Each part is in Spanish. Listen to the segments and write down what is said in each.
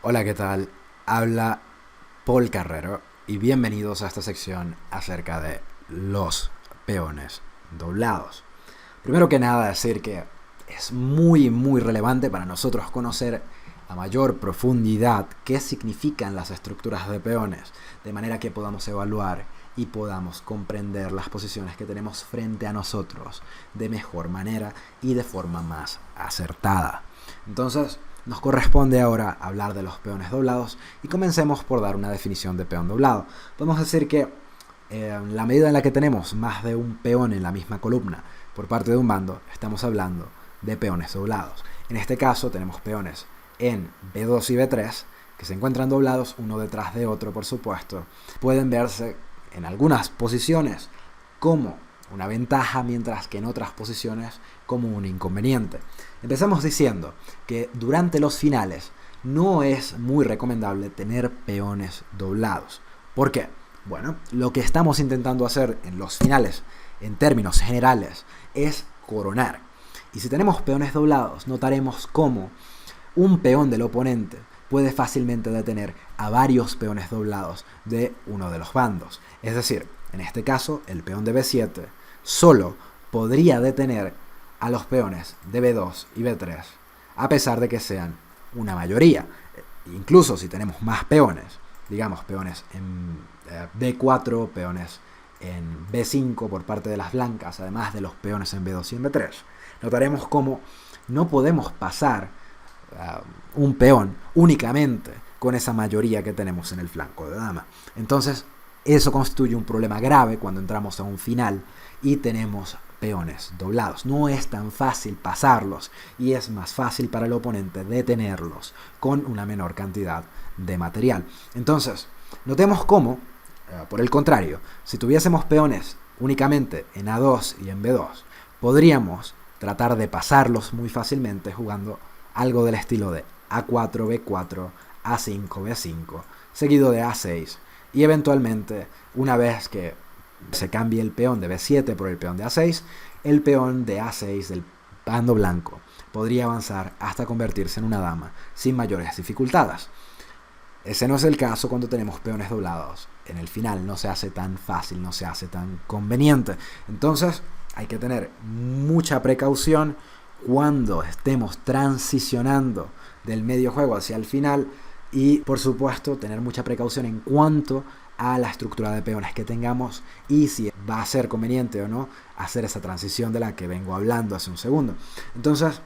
Hola, ¿qué tal? Habla Paul Carrero y bienvenidos a esta sección acerca de los peones doblados. Primero que nada decir que es muy relevante para nosotros conocer a mayor profundidad qué significan las estructuras de peones, de manera que podamos evaluar y podamos comprender las posiciones que tenemos frente a nosotros de mejor manera y de forma más acertada. Entonces, nos corresponde ahora hablar de los peones doblados y comencemos por dar una definición de peón doblado. Podemos decir que en la medida en la que tenemos más de un peón en la misma columna por parte de un bando, estamos hablando de peones doblados. En este caso tenemos peones en B2 y B3 que se encuentran doblados uno detrás de otro, por supuesto. Pueden verse en algunas posiciones como una ventaja, mientras que en otras posiciones como un inconveniente. Empezamos diciendo que durante los finales no es muy recomendable tener peones doblados. ¿Por qué? Bueno, lo que estamos intentando hacer en los finales, en términos generales, es coronar. Y si tenemos peones doblados, notaremos cómo un peón del oponente puede fácilmente detener a varios peones doblados de uno de los bandos. Es decir, en este caso, el peón de B7 solo podría detener a los peones de B2 y B3, a pesar de que sean una mayoría. Incluso si tenemos más peones, digamos peones en B4, peones en B5 por parte de las blancas, además de los peones en B2 y en B3, notaremos cómo no podemos pasar un peón únicamente con esa mayoría que tenemos en el flanco de dama. Entonces, eso constituye un problema grave cuando entramos a un final y tenemos peones doblados. No es tan fácil pasarlos y es más fácil para el oponente detenerlos con una menor cantidad de material. Entonces, notemos cómo, por el contrario, si tuviésemos peones únicamente en A2 y en B2, podríamos tratar de pasarlos muy fácilmente jugando algo del estilo de A4, B4, A5, B5, seguido de A6, y eventualmente, una vez que se cambie el peón de B7 por el peón de A6, el peón de A6 del bando blanco podría avanzar hasta convertirse en una dama sin mayores dificultades. Ese no es el caso cuando tenemos peones doblados. En el final no se hace tan fácil, no se hace tan conveniente. Entonces hay que tener mucha precaución cuando estemos transicionando del medio juego hacia el final y, por supuesto, tener mucha precaución en cuanto a la estructura de peones que tengamos y si va a ser conveniente o no hacer esa transición de la que vengo hablando hace un segundo. Entonces,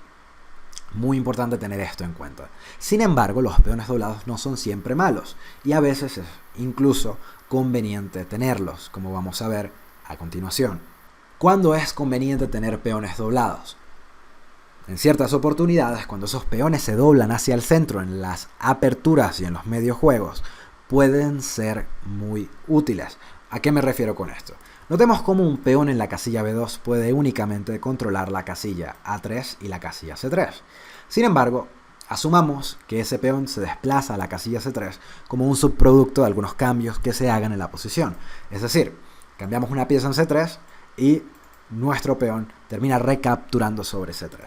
muy importante tener esto en cuenta. Sin embargo, los peones doblados no son siempre malos y a veces es incluso conveniente tenerlos, como vamos a ver a continuación. ¿Cuándo es conveniente tener peones doblados? En ciertas oportunidades, cuando esos peones se doblan hacia el centro en las aperturas y en los mediojuegos, pueden ser muy útiles. ¿A qué me refiero con esto? Notemos cómo un peón en la casilla B2 puede únicamente controlar la casilla A3 y la casilla C3. Sin embargo, asumamos que ese peón se desplaza a la casilla C3 como un subproducto de algunos cambios que se hagan en la posición. Es decir, cambiamos una pieza en C3 y nuestro peón termina recapturando sobre C3.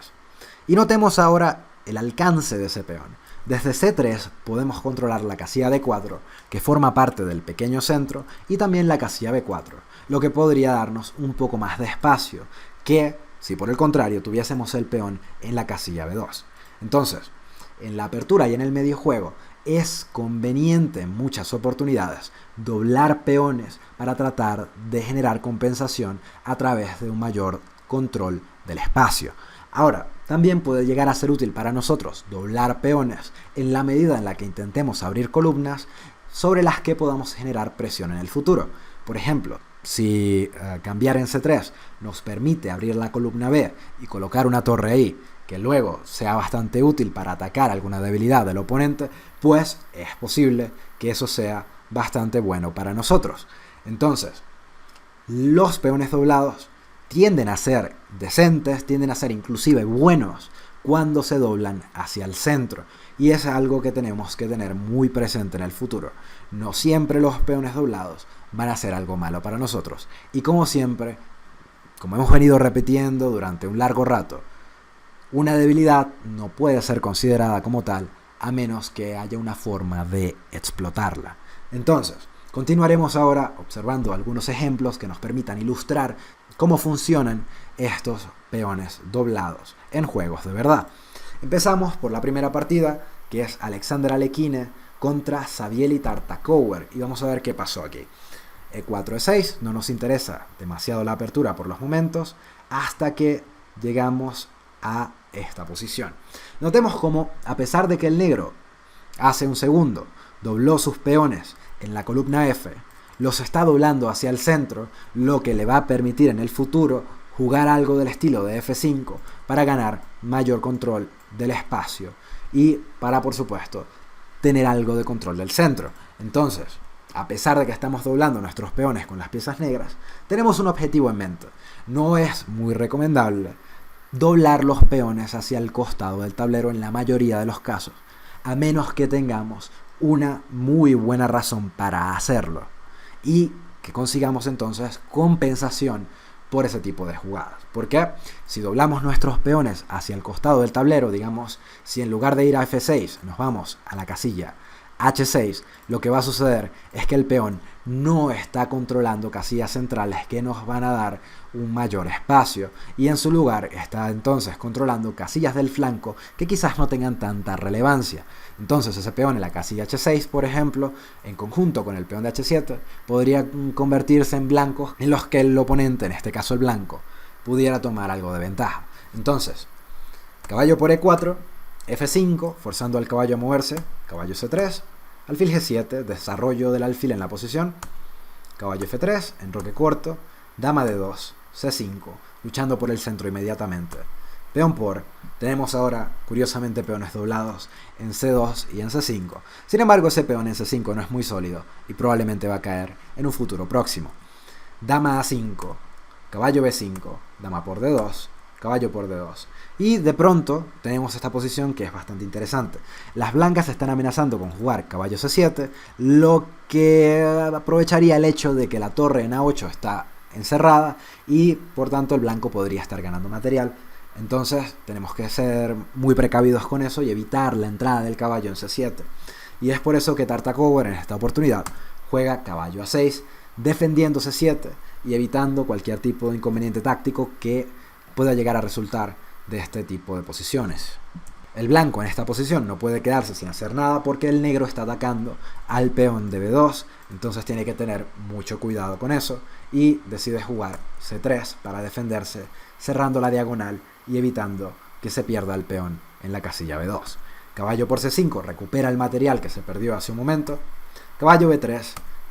Y notemos ahora el alcance de ese peón. Desde C3 podemos controlar la casilla D4, que forma parte del pequeño centro, y también la casilla B4, lo que podría darnos un poco más de espacio que si por el contrario tuviésemos el peón en la casilla B2. Entonces, en la apertura y en el medio juego es conveniente en muchas oportunidades doblar peones para tratar de generar compensación a través de un mayor control del espacio. Ahora, también puede llegar a ser útil para nosotros doblar peones en la medida en la que intentemos abrir columnas sobre las que podamos generar presión en el futuro. Por ejemplo, si cambiar en C3 nos permite abrir la columna B y colocar una torre ahí, que luego sea bastante útil para atacar alguna debilidad del oponente, pues es posible que eso sea bastante bueno para nosotros. Entonces, los peones doblados tienden a ser decentes, tienden a ser inclusive buenos cuando se doblan hacia el centro. Y es algo que tenemos que tener muy presente en el futuro. No siempre los peones doblados van a ser algo malo para nosotros. Y como siempre, como hemos venido repitiendo durante un largo rato, una debilidad no puede ser considerada como tal a menos que haya una forma de explotarla. Entonces, continuaremos ahora observando algunos ejemplos que nos permitan ilustrar cómo funcionan estos peones doblados en juegos de verdad. Empezamos por la primera partida, que es Alexander Alekhine contra Savielly Tartakower, y vamos a ver qué pasó aquí. E4, E6, no nos interesa demasiado la apertura por los momentos, hasta que llegamos a esta posición. Notemos cómo, a pesar de que el negro hace un segundo dobló sus peones en la columna F, los está doblando hacia el centro, lo que le va a permitir en el futuro jugar algo del estilo de F5 para ganar mayor control del espacio y para, por supuesto, tener algo de control del centro. Entonces, a pesar de que estamos doblando nuestros peones con las piezas negras, tenemos un objetivo en mente. No es muy recomendable doblar los peones hacia el costado del tablero en la mayoría de los casos, a menos que tengamos una muy buena razón para hacerlo y que consigamos entonces compensación por ese tipo de jugadas. Porque si doblamos nuestros peones hacia el costado del tablero, digamos, si en lugar de ir a F6 nos vamos a la casilla H6, lo que va a suceder es que el peón no está controlando casillas centrales que nos van a dar un mayor espacio, y en su lugar está entonces controlando casillas del flanco que quizás no tengan tanta relevancia. Entonces ese peón en la casilla H6, por ejemplo, en conjunto con el peón de H7, podría convertirse en blancos en los que el oponente, en este caso el blanco, pudiera tomar algo de ventaja. Entonces, caballo por E4, F5, forzando al caballo a moverse, caballo C3, alfil G7, desarrollo del alfil en la posición, caballo F3, enroque corto, dama D2, C5, luchando por el centro inmediatamente. Peón por, tenemos ahora, curiosamente, peones doblados en C2 y en C5. Sin embargo, ese peón en C5 no es muy sólido y probablemente va a caer en un futuro próximo. Dama A5, caballo B5, dama por D2, caballo por D2. Y de pronto tenemos esta posición que es bastante interesante. Las blancas están amenazando con jugar caballo C7, lo que aprovecharía el hecho de que la torre en A8 está encerrada y por tanto el blanco podría estar ganando material. Entonces tenemos que ser muy precavidos con eso y evitar la entrada del caballo en C7. Y es por eso que Tartakower en esta oportunidad juega caballo A6, defendiendo C7 y evitando cualquier tipo de inconveniente táctico que pueda llegar a resultar de este tipo de posiciones. El blanco en esta posición no puede quedarse sin hacer nada porque el negro está atacando al peón de B2, entonces tiene que tener mucho cuidado con eso y decide jugar C3 para defenderse, cerrando la diagonal y evitando que se pierda el peón en la casilla B2. Caballo por C5 recupera el material que se perdió hace un momento, caballo B3,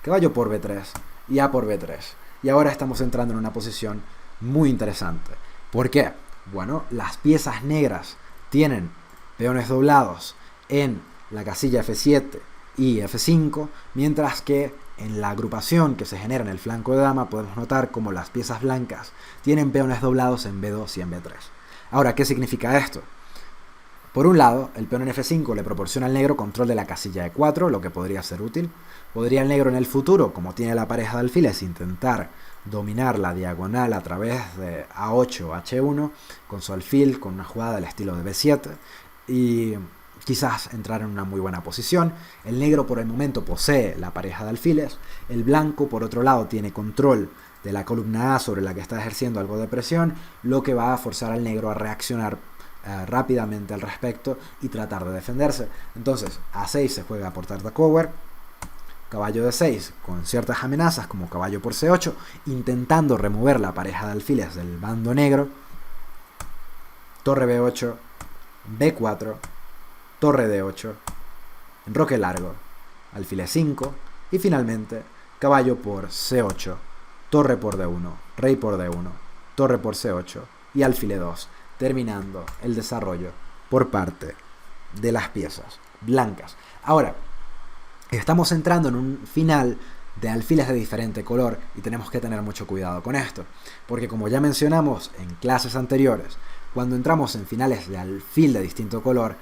caballo por B3 y A por B3. Y ahora estamos entrando en una posición muy interesante. ¿Por qué? Bueno, las piezas negras tienen peones doblados en la casilla F7 y F5, mientras que en la agrupación que se genera en el flanco de dama podemos notar como las piezas blancas tienen peones doblados en B2 y en B3. Ahora, ¿qué significa esto? Por un lado, el peón en F5 le proporciona al negro control de la casilla E4, lo que podría ser útil. Podría el negro en el futuro, como tiene la pareja de alfiles, intentar dominar la diagonal a través de A8 o H1 con su alfil, con una jugada del estilo de B7 y quizás entrar en una muy buena posición. El negro por el momento posee la pareja de alfiles, el blanco por otro lado tiene control de la columna A sobre la que está ejerciendo algo de presión, lo que va a forzar al negro a reaccionar rápidamente al respecto y tratar de defenderse. Entonces A6 se juega por Tartakower, caballo D6 con ciertas amenazas como caballo por C8, intentando remover la pareja de alfiles del bando negro, torre B8, B4, torre D8, enroque largo, alfil E5 y finalmente caballo por C8, torre por D1, rey por D1, torre por C8 y alfil E2, terminando el desarrollo por parte de las piezas blancas. Ahora, estamos entrando en un final de alfiles de diferente color y tenemos que tener mucho cuidado con esto, porque como ya mencionamos en clases anteriores, cuando entramos en finales de alfil de distinto color,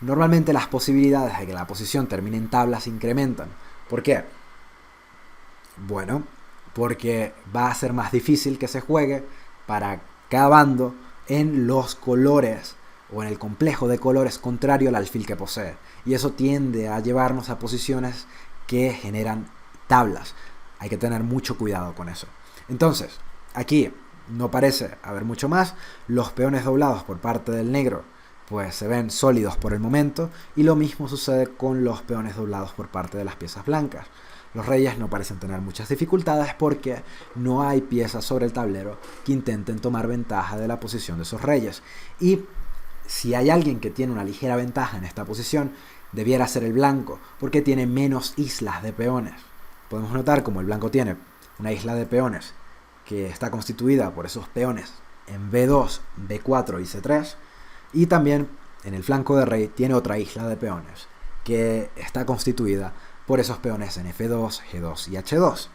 normalmente las posibilidades de que la posición termine en tablas incrementan. ¿Por qué? Bueno, porque va a ser más difícil que se juegue para cada bando en los colores o en el complejo de colores contrario al alfil que posee. Y eso tiende a llevarnos a posiciones que generan tablas. Hay que tener mucho cuidado con eso. Entonces, aquí no parece haber mucho más. Los peones doblados por parte del negro pues se ven sólidos por el momento, y lo mismo sucede con los peones doblados por parte de las piezas blancas. Los reyes no parecen tener muchas dificultades porque no hay piezas sobre el tablero que intenten tomar ventaja de la posición de esos reyes. Y si hay alguien que tiene una ligera ventaja en esta posición, debiera ser el blanco, porque tiene menos islas de peones. Podemos notar como el blanco tiene una isla de peones que está constituida por esos peones en B2, B4 y C3, y también en el flanco de rey tiene otra isla de peones que está constituida por esos peones en F2, G2 y H2.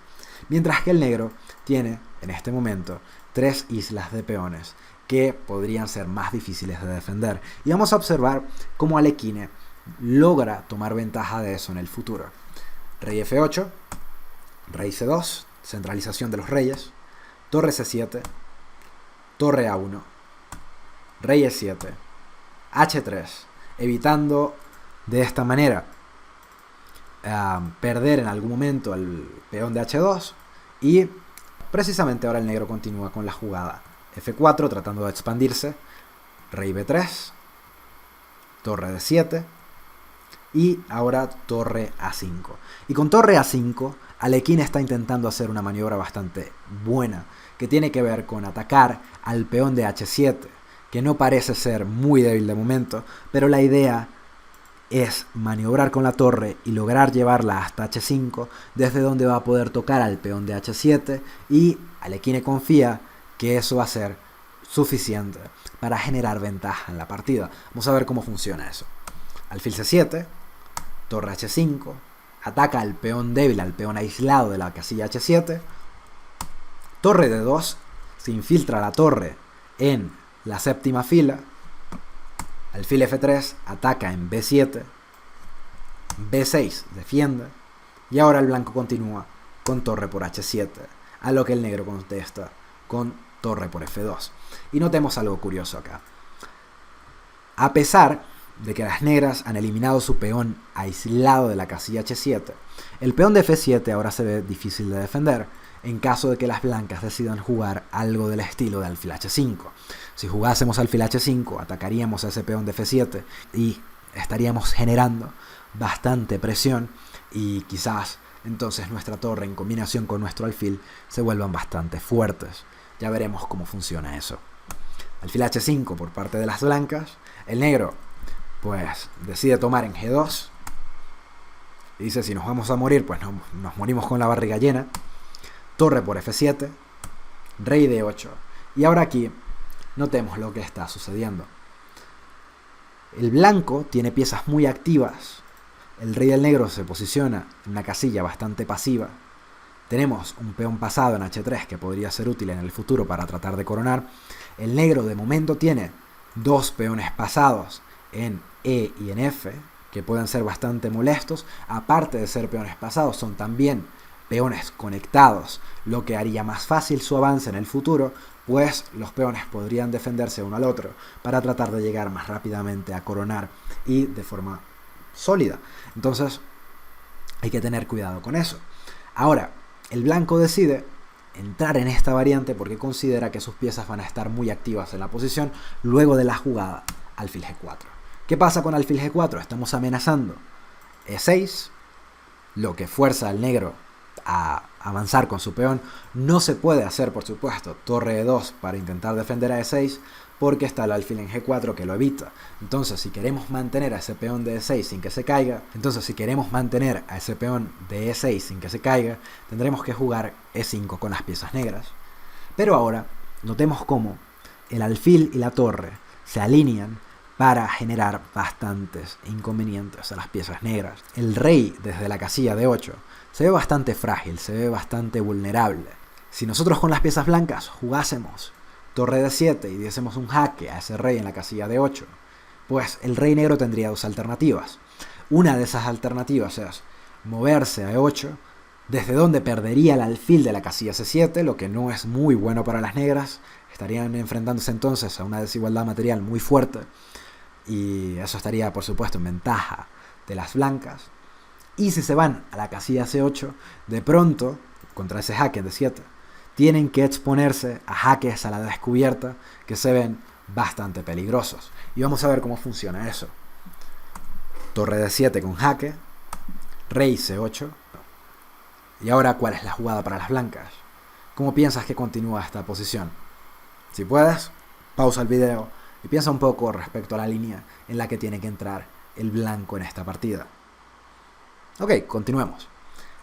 Mientras que el negro tiene en este momento 3 islas de peones que podrían ser más difíciles de defender. Y vamos a observar cómo Alekhine logra tomar ventaja de eso en el futuro. Rey F8, rey C2, centralización de los reyes, torre C7, torre A1, rey E7, H3, evitando de esta manera perder en algún momento el peón de H2. Y precisamente ahora el negro continúa con la jugada F4 tratando de expandirse, rey B3, torre D7 y ahora torre A5. Y con torre A5 Alekhine está intentando hacer una maniobra bastante buena que tiene que ver con atacar al peón de H7, que no parece ser muy débil de momento, pero la idea es maniobrar con la torre y lograr llevarla hasta H5, desde donde va a poder tocar al peón de H7, y Alekhine confía que eso va a ser suficiente para generar ventaja en la partida. Vamos a ver cómo funciona eso. Alfil C7, torre H5, ataca al peón débil, al peón aislado de la casilla H7, torre D2, se infiltra la torre en la séptima fila, alfil F3 ataca en B7, B6 defiende, y ahora el blanco continúa con torre por H7, a lo que el negro contesta con torre por F2. Y notemos algo curioso acá. A pesar de que las negras han eliminado su peón aislado de la casilla H7, el peón de F7 ahora se ve difícil de defender en caso de que las blancas decidan jugar algo del estilo de alfil H5. Si jugásemos alfil H5, atacaríamos a ese peón de F7 y estaríamos generando bastante presión, y quizás entonces nuestra torre en combinación con nuestro alfil se vuelvan bastante fuertes. Ya veremos cómo funciona eso. Alfil H5 por parte de las blancas. El negro pues decide tomar en G2 y dice: si nos vamos a morir, pues nos morimos con la barriga llena. Torre por F7, rey D8. Y ahora aquí notemos lo que está sucediendo. El blanco tiene piezas muy activas. El rey del negro se posiciona en una casilla bastante pasiva. Tenemos un peón pasado en H3 que podría ser útil en el futuro para tratar de coronar. El negro de momento tiene 2 peones pasados en E y en F que pueden ser bastante molestos. Aparte de ser peones pasados, son también peones conectados, lo que haría más fácil su avance en el futuro, pues los peones podrían defenderse uno al otro para tratar de llegar más rápidamente a coronar y de forma sólida. Entonces hay que tener cuidado con eso. Ahora, el blanco decide entrar en esta variante porque considera que sus piezas van a estar muy activas en la posición luego de la jugada alfil G4. ¿Qué pasa con alfil G4? Estamos amenazando E6, lo que fuerza al negro a avanzar con su peón. No se puede hacer, por supuesto, torre E2 para intentar defender a E6 porque está el alfil en G4 que lo evita. Entonces, si queremos mantener a ese peón de E6 sin que se caiga, tendremos que jugar E5 con las piezas negras. Pero ahora, notemos cómo el alfil y la torre se alinean para generar bastantes inconvenientes a las piezas negras. El rey, desde la casilla de 8, se ve bastante frágil, se ve bastante vulnerable. Si nosotros con las piezas blancas jugásemos torre de 7 y diésemos un jaque a ese rey en la casilla de 8, pues el rey negro tendría 2 alternativas. Una de esas alternativas es moverse a E8, desde donde perdería el alfil de la casilla C7, lo que no es muy bueno para las negras. Estarían enfrentándose entonces a una desigualdad material muy fuerte. y eso estaría por supuesto en ventaja de las blancas. Y si se van a la casilla C8, de pronto, contra ese jaque de 7, tienen que exponerse a jaques a la descubierta que se ven bastante peligrosos. Y vamos a ver cómo funciona eso. Torre de 7 con jaque, rey C8. Y ahora, ¿cuál es la jugada para las blancas? ¿Cómo piensas que continúa esta posición? Si puedes, pausa el video y piensa un poco respecto a la línea en la que tiene que entrar el blanco en esta partida. Ok, continuemos.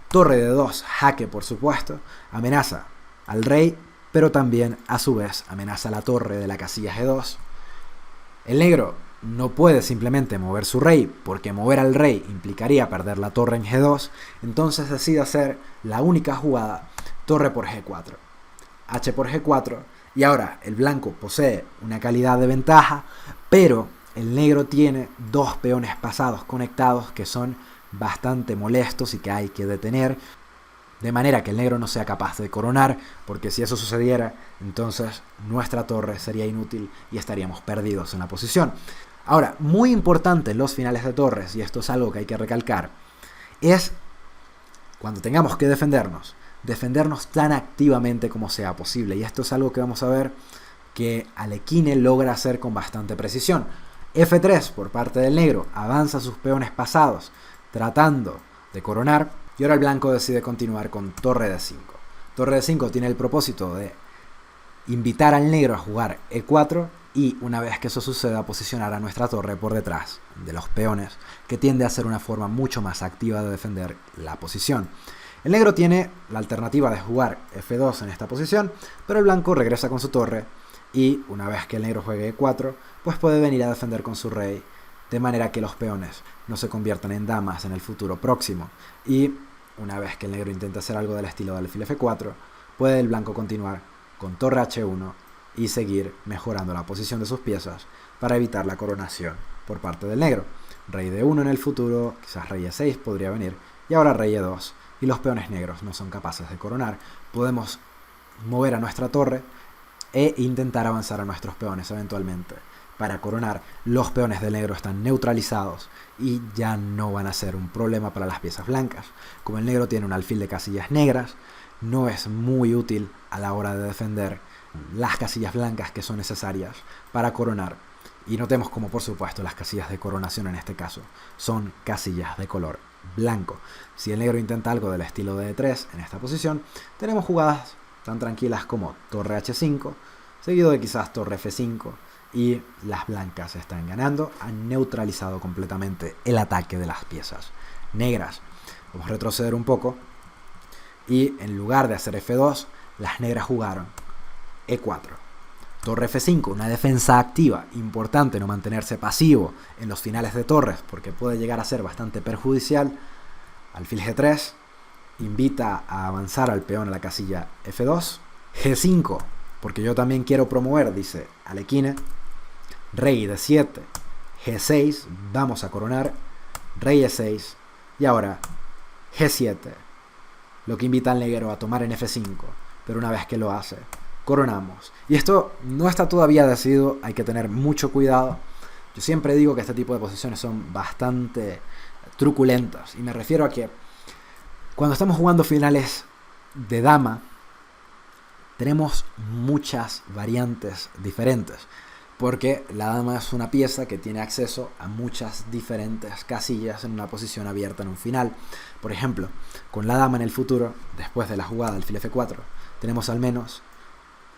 Torre de 2, jaque por supuesto, amenaza al rey, pero también a su vez amenaza a la torre de la casilla G2. El negro no puede simplemente mover su rey, porque mover al rey implicaría perder la torre en G2, entonces decide hacer la única jugada, torre por G4, H por G4, y ahora el blanco posee una calidad de ventaja, pero el negro tiene dos peones pasados conectados que son bastante molestos y que hay que detener, de manera que el negro no sea capaz de coronar, porque si eso sucediera, entonces nuestra torre sería inútil y estaríamos perdidos en la posición. Ahora, muy importante en los finales de torres, y esto es algo que hay que recalcar, es cuando tengamos que defendernos tan activamente como sea posible. Y esto es algo que vamos a ver que Alekhine logra hacer con bastante precisión. F3 por parte del negro, avanza sus peones pasados, tratando de coronar, y ahora el blanco decide continuar con torre de 5. Torre de 5 tiene el propósito de invitar al negro a jugar E4 y una vez que eso suceda posicionar a nuestra torre por detrás de los peones, que tiende a ser una forma mucho más activa de defender la posición. El negro tiene la alternativa de jugar F2 en esta posición, pero el blanco regresa con su torre y una vez que el negro juegue E4, pues puede venir a defender con su rey, de manera que los peones no se conviertan en damas en el futuro próximo. Y una vez que el negro intente hacer algo del estilo del alfil F4, puede el blanco continuar con torre H1 y seguir mejorando la posición de sus piezas para evitar la coronación por parte del negro. Rey D1 en el futuro, quizás rey E6 podría venir, y ahora rey E2, y los peones negros no son capaces de coronar. Podemos mover a nuestra torre e intentar avanzar a nuestros peones eventualmente para coronar. Los peones del negro están neutralizados y ya no van a ser un problema para las piezas blancas. Como el negro tiene un alfil de casillas negras, no es muy útil a la hora de defender las casillas blancas que son necesarias para coronar. Y notemos como por supuesto las casillas de coronación en este caso son casillas de color blanco. Si el negro intenta algo del estilo de E3 en esta posición, tenemos jugadas tan tranquilas como torre H5, seguido de quizás torre F5, y las blancas están ganando, han neutralizado completamente el ataque de las piezas negras. Vamos a retroceder un poco, y en lugar de hacer F2, las negras jugaron E4. Torre F5, una defensa activa, importante no mantenerse pasivo en los finales de torres porque puede llegar a ser bastante perjudicial. Alfil G3 invita a avanzar al peón a la casilla F2. G5, porque yo también quiero promover, dice Alekhine. Rey D7, G6, vamos a coronar. Rey E6 y ahora G7, lo que invita al negro a tomar en F5, pero una vez que lo hace, coronamos. Y esto no está todavía decidido, hay que tener mucho cuidado. Yo siempre digo que este tipo de posiciones son bastante truculentas, y me refiero a que cuando estamos jugando finales de dama tenemos muchas variantes diferentes, porque la dama es una pieza que tiene acceso a muchas diferentes casillas en una posición abierta en un final. Por ejemplo, con la dama en el futuro, después de la jugada alfil F4, tenemos al menos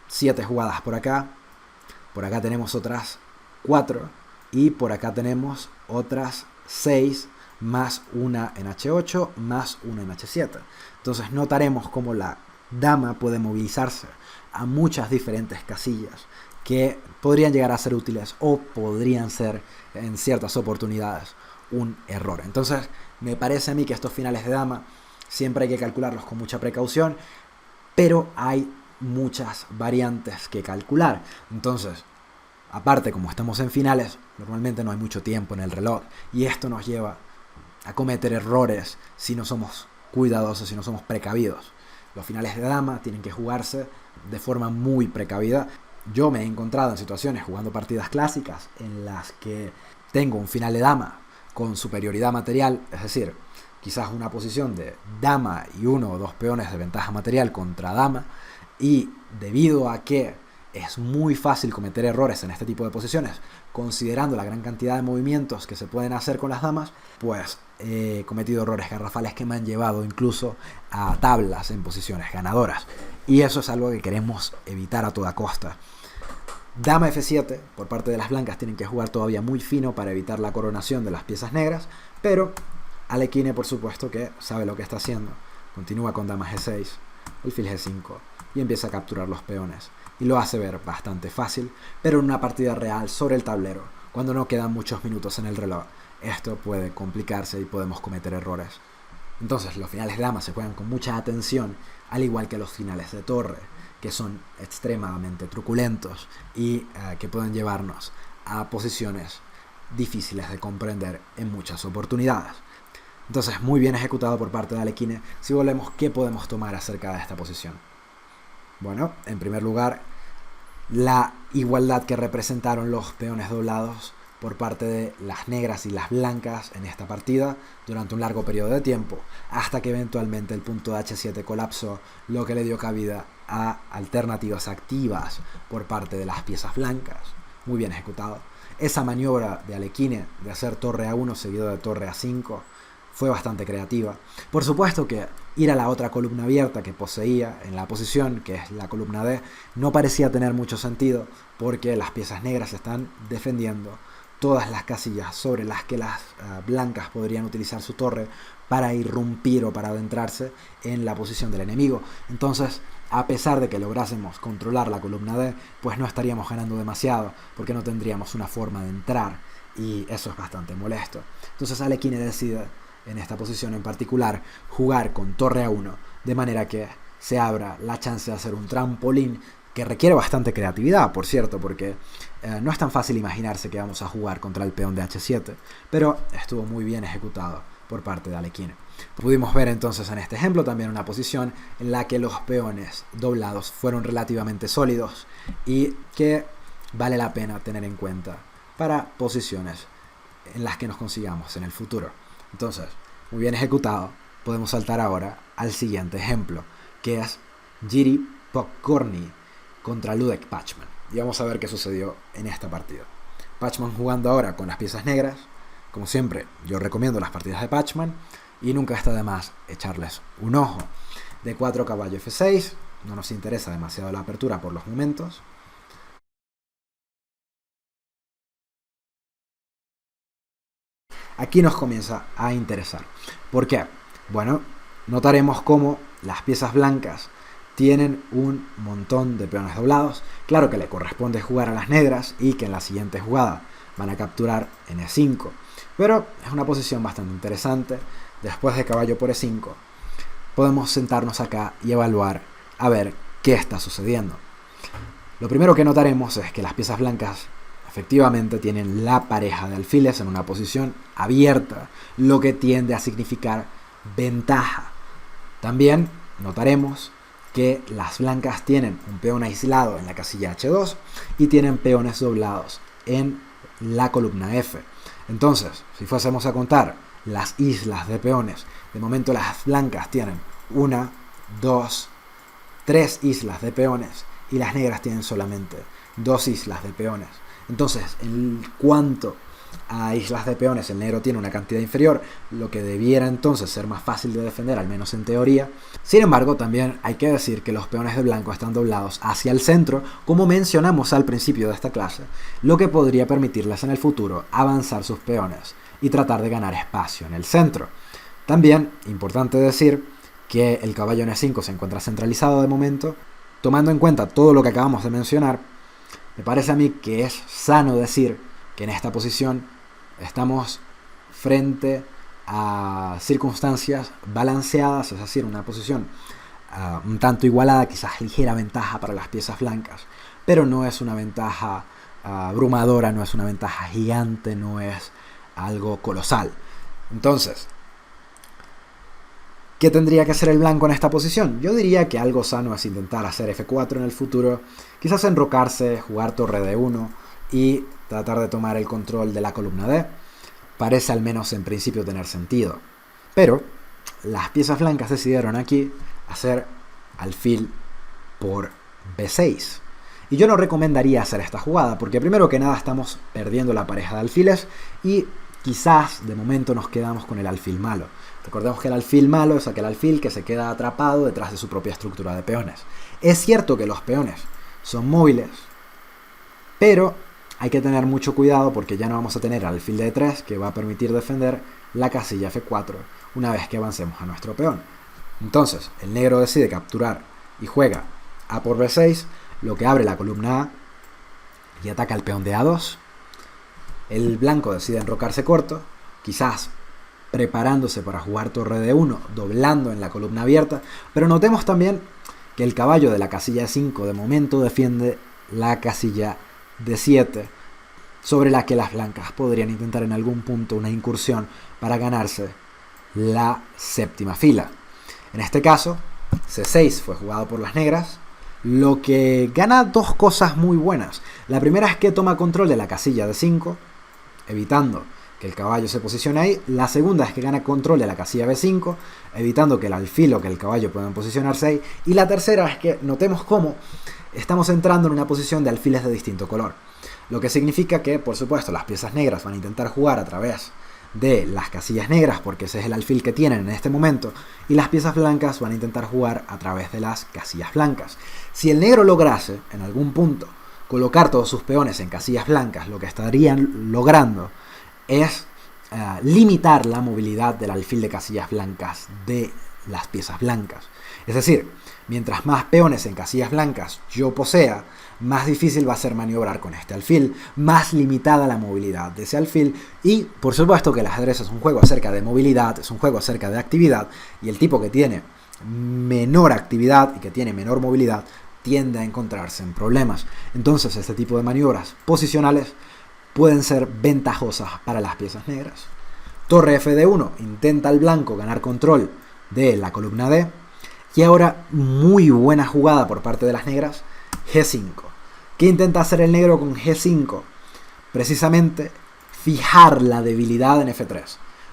7 jugadas por acá tenemos otras 4, y por acá tenemos otras 6, más una en H8, más una en H7. Entonces notaremos cómo la dama puede movilizarse a muchas diferentes casillas que podrían llegar a ser útiles o podrían ser en ciertas oportunidades un error. Entonces me parece a mí que estos finales de dama siempre hay que calcularlos con mucha precaución, pero hay muchas variantes que calcular. Entonces, aparte, como estamos en finales, normalmente no hay mucho tiempo en el reloj, y esto nos lleva a cometer errores si no somos cuidadosos, si no somos precavidos. Los finales de dama tienen que jugarse de forma muy precavida. Yo me he encontrado en situaciones jugando partidas clásicas en las que tengo un final de dama con superioridad material, es decir, quizás una posición de dama y uno o dos peones de ventaja material contra dama, y debido a que es muy fácil cometer errores en este tipo de posiciones, considerando la gran cantidad de movimientos que se pueden hacer con las damas, pues he cometido errores garrafales que me han llevado incluso a tablas en posiciones ganadoras. Y eso es algo que queremos evitar a toda costa. Dama F7, por parte de las blancas tienen que jugar todavía muy fino para evitar la coronación de las piezas negras, pero Alekhine por supuesto que sabe lo que está haciendo. Continúa con dama G6, alfil G5 y empieza a capturar los peones. Y lo hace ver bastante fácil, pero en una partida real sobre el tablero, cuando no quedan muchos minutos en el reloj, esto puede complicarse y podemos cometer errores. Entonces los finales de dama se juegan con mucha atención, al igual que los finales de torre, que son extremadamente truculentos y que pueden llevarnos a posiciones difíciles de comprender en muchas oportunidades. Entonces, muy bien ejecutado por parte de Alekhine. Si volvemos, ¿qué podemos tomar acerca de esta posición? Bueno, en primer lugar, la igualdad que representaron los peones doblados por parte de las negras y las blancas en esta partida durante un largo periodo de tiempo, hasta que eventualmente el punto de H7 colapsó, lo que le dio cabida a alternativas activas por parte de las piezas blancas. Muy bien ejecutado. Esa maniobra de Alekhine de hacer torre A1 seguido de torre A5 fue bastante creativa. Por supuesto que ir a la otra columna abierta que poseía en la posición, que es la columna D, no parecía tener mucho sentido porque las piezas negras están defendiendo todas las casillas sobre las que las blancas podrían utilizar su torre para irrumpir o para adentrarse en la posición del enemigo. Entonces, a pesar de que lográsemos controlar la columna D, pues no estaríamos ganando demasiado porque no tendríamos una forma de entrar y eso es bastante molesto. Entonces Alekhine decide en esta posición en particular jugar con torre A1 de manera que se abra la chance de hacer un trampolín que requiere bastante creatividad, por cierto, porque no es tan fácil imaginarse que vamos a jugar contra el peón de H7, pero estuvo muy bien ejecutado por parte de Alekhine. Pudimos ver entonces en este ejemplo también una posición en la que los peones doblados fueron relativamente sólidos y que vale la pena tener en cuenta para posiciones en las que nos consigamos en el futuro. Entonces, muy bien ejecutado. Podemos saltar ahora al siguiente ejemplo, que es Jiří Pokorný contra Ludek Pachman. Y vamos a ver qué sucedió en esta partida. Pachman jugando ahora con las piezas negras. Como siempre, yo recomiendo las partidas de Pachman y nunca está de más echarles un ojo. D4 caballo F6, no nos interesa demasiado la apertura por los momentos. Aquí nos comienza a interesar. ¿Por qué? Bueno, notaremos cómo las piezas blancas tienen un montón de peones doblados. Claro que le corresponde jugar a las negras y que en la siguiente jugada van a capturar en E5. Pero es una posición bastante interesante. Después de caballo por E5, podemos sentarnos acá y evaluar a ver qué está sucediendo. Lo primero que notaremos es que las piezas blancas efectivamente tienen la pareja de alfiles en una posición abierta, lo que tiende a significar ventaja. También notaremos que las blancas tienen un peón aislado en la casilla H2 y tienen peones doblados en la columna F. Entonces, si fuésemos a contar las islas de peones, de momento las blancas tienen 1, 2, 3 islas de peones y las negras tienen solamente 2 islas de peones. Entonces, en cuanto a islas de peones, el negro tiene una cantidad inferior, lo que debiera entonces ser más fácil de defender, al menos en teoría. Sin embargo, también hay que decir que los peones de blanco están doblados hacia el centro, como mencionamos al principio de esta clase, lo que podría permitirles en el futuro avanzar sus peones y tratar de ganar espacio en el centro. También, importante decir que el caballo en E5 se encuentra centralizado de momento. Tomando en cuenta todo lo que acabamos de mencionar, me parece a mí que es sano decir que en esta posición estamos frente a circunstancias balanceadas, es decir, una posición un tanto igualada, quizás ligera ventaja para las piezas blancas, pero no es una ventaja abrumadora, no es una ventaja gigante, no es algo colosal. Entonces, ¿qué tendría que hacer el blanco en esta posición? Yo diría que algo sano es intentar hacer F4 en el futuro, quizás enrocarse, jugar torre D1 y tratar de tomar el control de la columna D. Parece al menos en principio tener sentido. Pero las piezas blancas decidieron aquí hacer alfil por B6. Y yo no recomendaría hacer esta jugada, porque primero que nada estamos perdiendo la pareja de alfiles y quizás de momento nos quedamos con el alfil malo. Recordemos que el alfil malo es aquel alfil que se queda atrapado detrás de su propia estructura de peones. Es cierto que los peones son móviles, pero hay que tener mucho cuidado porque ya no vamos a tener el alfil de E3 que va a permitir defender la casilla F4 una vez que avancemos a nuestro peón. Entonces, el negro decide capturar y juega A por B6, lo que abre la columna A y ataca al peón de A2. El blanco decide enrocarse corto, quizás preparándose para jugar torre D1, doblando en la columna abierta, pero notemos también que el caballo de la casilla E5 de momento defiende la casilla D7, sobre la que las blancas podrían intentar en algún punto una incursión para ganarse la séptima fila. En este caso, C6 fue jugado por las negras, lo que gana dos cosas muy buenas. La primera es que toma control de la casilla D5, evitando que el caballo se posicione ahí. La segunda es que gana control de la casilla B5, evitando que el alfil o que el caballo puedan posicionarse ahí. Y la tercera es que notemos cómo estamos entrando en una posición de alfiles de distinto color. Lo que significa que, por supuesto, las piezas negras van a intentar jugar a través de las casillas negras, porque ese es el alfil que tienen en este momento, y las piezas blancas van a intentar jugar a través de las casillas blancas. Si el negro lograse, en algún punto, colocar todos sus peones en casillas blancas, lo que estarían logrando es limitar la movilidad del alfil de casillas blancas de las piezas blancas. Es decir, mientras más peones en casillas blancas yo posea, más difícil va a ser maniobrar con este alfil, más limitada la movilidad de ese alfil, y por supuesto que el ajedrez es un juego acerca de movilidad, es un juego acerca de actividad, y el tipo que tiene menor actividad y que tiene menor movilidad tiende a encontrarse en problemas. Entonces este tipo de maniobras posicionales pueden ser ventajosas para las piezas negras. Torre F1, intenta el blanco ganar control de la columna D, y ahora muy buena jugada por parte de las negras, G5. ¿Qué intenta hacer el negro con G5? Precisamente fijar la debilidad en F3.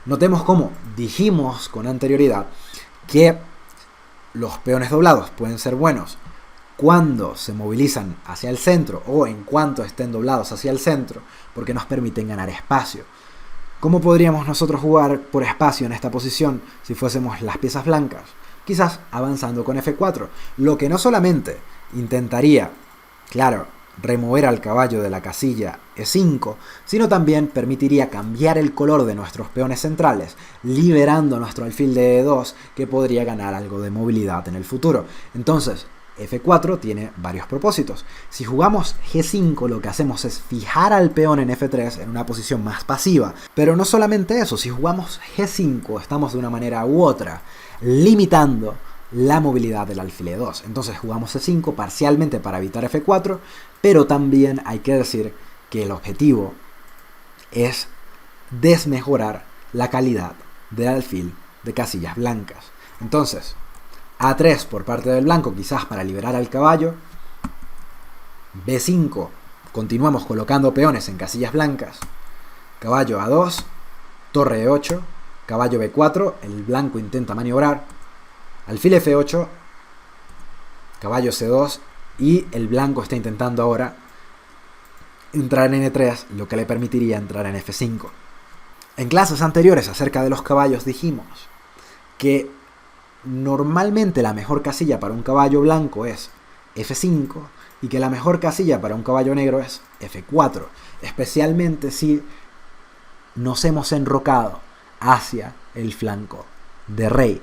Notemos cómo dijimos con anterioridad que los peones doblados pueden ser buenos cuando se movilizan hacia el centro o en cuanto estén doblados hacia el centro, porque nos permiten ganar espacio. ¿Cómo podríamos nosotros jugar por espacio en esta posición si fuésemos las piezas blancas? Quizás avanzando con F4, lo que no solamente intentaría, claro, remover al caballo de la casilla E5, sino también permitiría cambiar el color de nuestros peones centrales, liberando nuestro alfil de E2, que podría ganar algo de movilidad en el futuro. Entonces, F4 tiene varios propósitos. Si jugamos G5, lo que hacemos es fijar al peón en F3 en una posición más pasiva. Pero no solamente eso, si jugamos G5, estamos de una manera u otra limitando la movilidad del alfil E2. Entonces jugamos C5 parcialmente para evitar F4, pero también hay que decir que el objetivo es desmejorar la calidad del alfil de casillas blancas. Entonces, A3 por parte del blanco, quizás para liberar al caballo. B5, continuamos colocando peones en casillas blancas. Caballo A2, torre E8, caballo B4, el blanco intenta maniobrar. Alfil F8, caballo C2, y el blanco está intentando ahora entrar en E3, lo que le permitiría entrar en F5. En clases anteriores acerca de los caballos dijimos que normalmente la mejor casilla para un caballo blanco es F5 y que la mejor casilla para un caballo negro es F4, especialmente si nos hemos enrocado hacia el flanco de rey.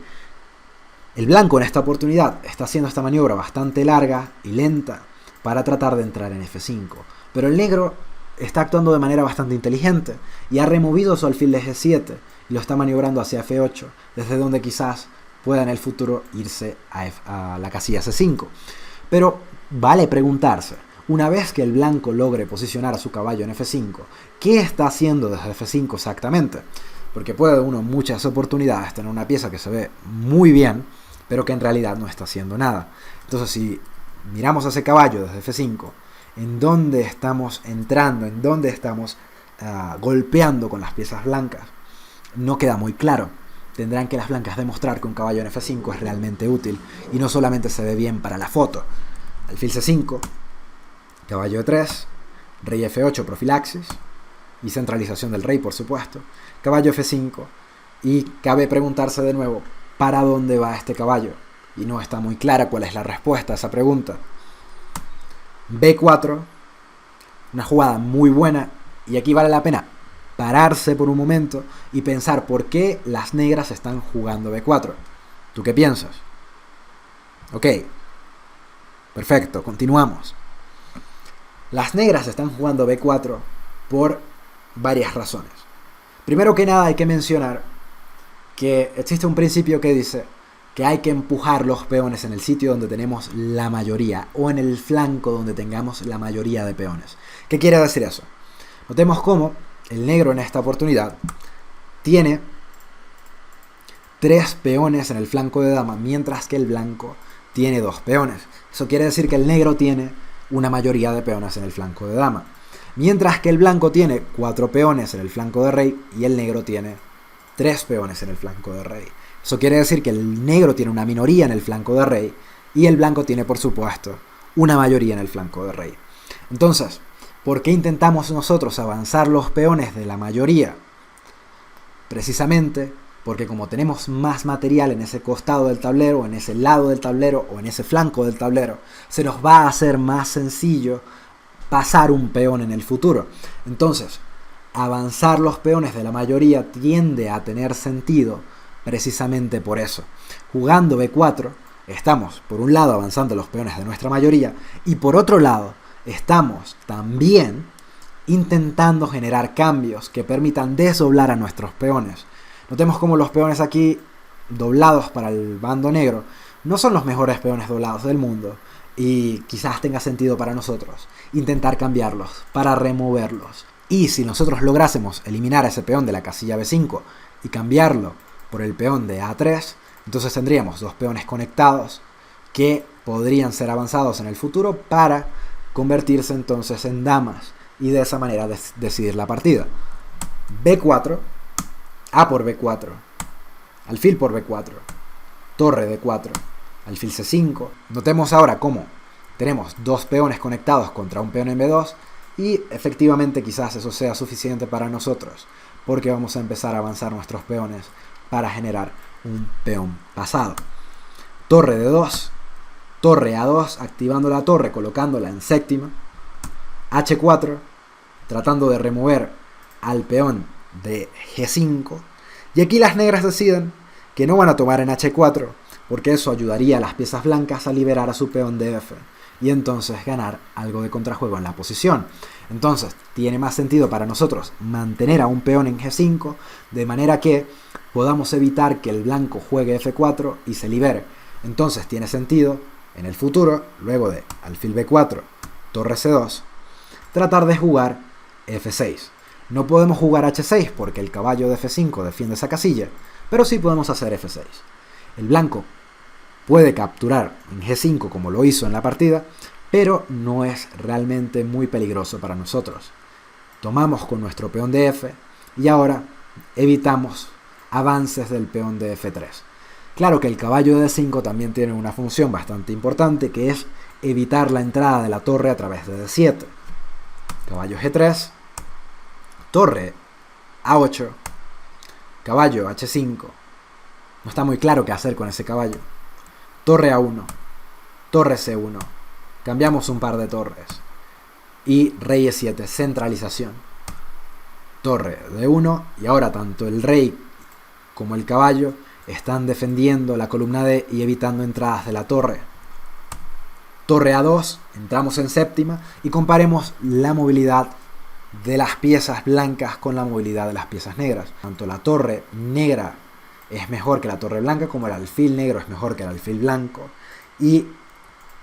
El blanco en esta oportunidad está haciendo esta maniobra bastante larga y lenta para tratar de entrar en F5, pero el negro está actuando de manera bastante inteligente y ha removido su alfil de G7 y lo está maniobrando hacia F8, desde donde quizás pueda en el futuro irse a la casilla C5. Pero vale preguntarse, una vez que el blanco logre posicionar a su caballo en F5, ¿qué está haciendo desde F5 exactamente? Porque puede uno en muchas oportunidades tener una pieza que se ve muy bien, pero que en realidad no está haciendo nada. Entonces si miramos a ese caballo desde F5, en dónde estamos entrando, en dónde estamos golpeando con las piezas blancas, no queda muy claro. Tendrán que las blancas demostrar que un caballo en F5 es realmente útil y no solamente se ve bien para la foto. Alfil C5, caballo E3, rey F8, profilaxis y centralización del rey, por supuesto. Caballo F5, y cabe preguntarse de nuevo, ¿para dónde va este caballo? Y no está muy clara cuál es la respuesta a esa pregunta. B4, una jugada muy buena, y aquí vale la pena pararse por un momento y pensar por qué las negras están jugando B4. ¿Tú qué piensas? Ok, perfecto, continuamos. Las negras están jugando B4 por varias razones. Primero que nada hay que mencionar que existe un principio que dice que hay que empujar los peones en el sitio donde tenemos la mayoría o en el flanco donde tengamos la mayoría de peones. ¿Qué quiere decir eso? Notemos cómo el negro en esta oportunidad tiene 3 peones en el flanco de dama, mientras que el blanco tiene 2 peones. Eso quiere decir que el negro tiene una mayoría de peones en el flanco de dama, mientras que el blanco tiene 4 peones en el flanco de rey y el negro tiene 3 peones en el flanco de rey. Eso quiere decir que el negro tiene una minoría en el flanco de rey y el blanco tiene, por supuesto, una mayoría en el flanco de rey. Entonces, ¿por qué intentamos nosotros avanzar los peones de la mayoría? Precisamente porque como tenemos más material en ese costado del tablero, en ese lado del tablero o en ese flanco del tablero, se nos va a hacer más sencillo pasar un peón en el futuro. Entonces, avanzar los peones de la mayoría tiende a tener sentido precisamente por eso. Jugando B4, estamos por un lado avanzando los peones de nuestra mayoría y por otro lado estamos también intentando generar cambios que permitan desdoblar a nuestros peones. Notemos cómo los peones aquí doblados para el bando negro no son los mejores peones doblados del mundo y quizás tenga sentido para nosotros intentar cambiarlos para removerlos. Y si nosotros lográsemos eliminar a ese peón de la casilla B5 y cambiarlo por el peón de A3, entonces tendríamos 2 peones conectados que podrían ser avanzados en el futuro para convertirse entonces en damas y de esa manera decidir la partida. B4, A por B4, alfil por B4, torre D4, alfil C5. Notemos ahora cómo tenemos 2 peones conectados contra un peón en B2 y efectivamente quizás eso sea suficiente para nosotros porque vamos a empezar a avanzar nuestros peones para generar un peón pasado. Torre D2, torre A2, activando la torre, colocándola en séptima. H4, tratando de remover al peón de G5. Y aquí las negras deciden que no van a tomar en H4, porque eso ayudaría a las piezas blancas a liberar a su peón de F y entonces ganar algo de contrajuego en la posición. Entonces tiene más sentido para nosotros mantener a un peón en G5 de manera que podamos evitar que el blanco juegue F4 y se libere. Entonces tiene sentido en el futuro, luego de alfil B4, torre C2, tratar de jugar F6. No podemos jugar H6 porque el caballo de F5 defiende esa casilla, pero sí podemos hacer F6. El blanco puede capturar en G5 como lo hizo en la partida, pero no es realmente muy peligroso para nosotros. Tomamos con nuestro peón de F y ahora evitamos avances del peón de F3. Claro que el caballo de D5 también tiene una función bastante importante, que es evitar la entrada de la torre a través de D7. Caballo G3, torre A8, caballo H5. No está muy claro qué hacer con ese caballo. Torre A1, torre C1. Cambiamos un par de torres. Y rey E7, centralización. Torre D1 y ahora tanto el rey como el caballo están defendiendo la columna D y evitando entradas de la torre. Torre A2, entramos en séptima y comparemos la movilidad de las piezas blancas con la movilidad de las piezas negras. Tanto la torre negra es mejor que la torre blanca, como el alfil negro es mejor que el alfil blanco. Y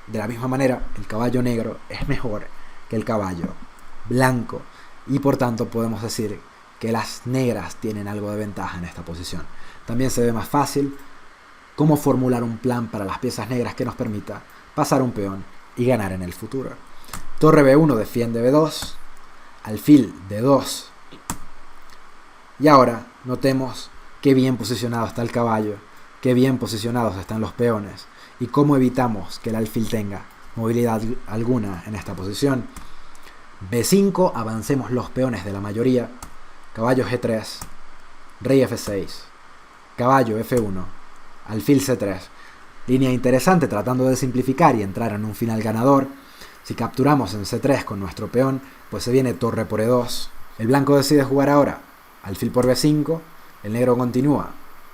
de la misma manera, el caballo negro es mejor que el caballo blanco. Y por tanto podemos decir que las negras tienen algo de ventaja en esta posición. También se ve más fácil cómo formular un plan para las piezas negras que nos permita pasar un peón y ganar en el futuro. Torre B1 defiende B2, alfil D2. Y ahora notemos qué bien posicionado está el caballo, qué bien posicionados están los peones y cómo evitamos que el alfil tenga movilidad alguna en esta posición. B5, avancemos los peones de la mayoría, caballo G3, rey F6, caballo F1, alfil C3. Línea interesante tratando de simplificar y entrar en un final ganador. Si capturamos en C3 con nuestro peón, pues se viene torre por E2. El blanco decide jugar ahora alfil por B5, el negro continúa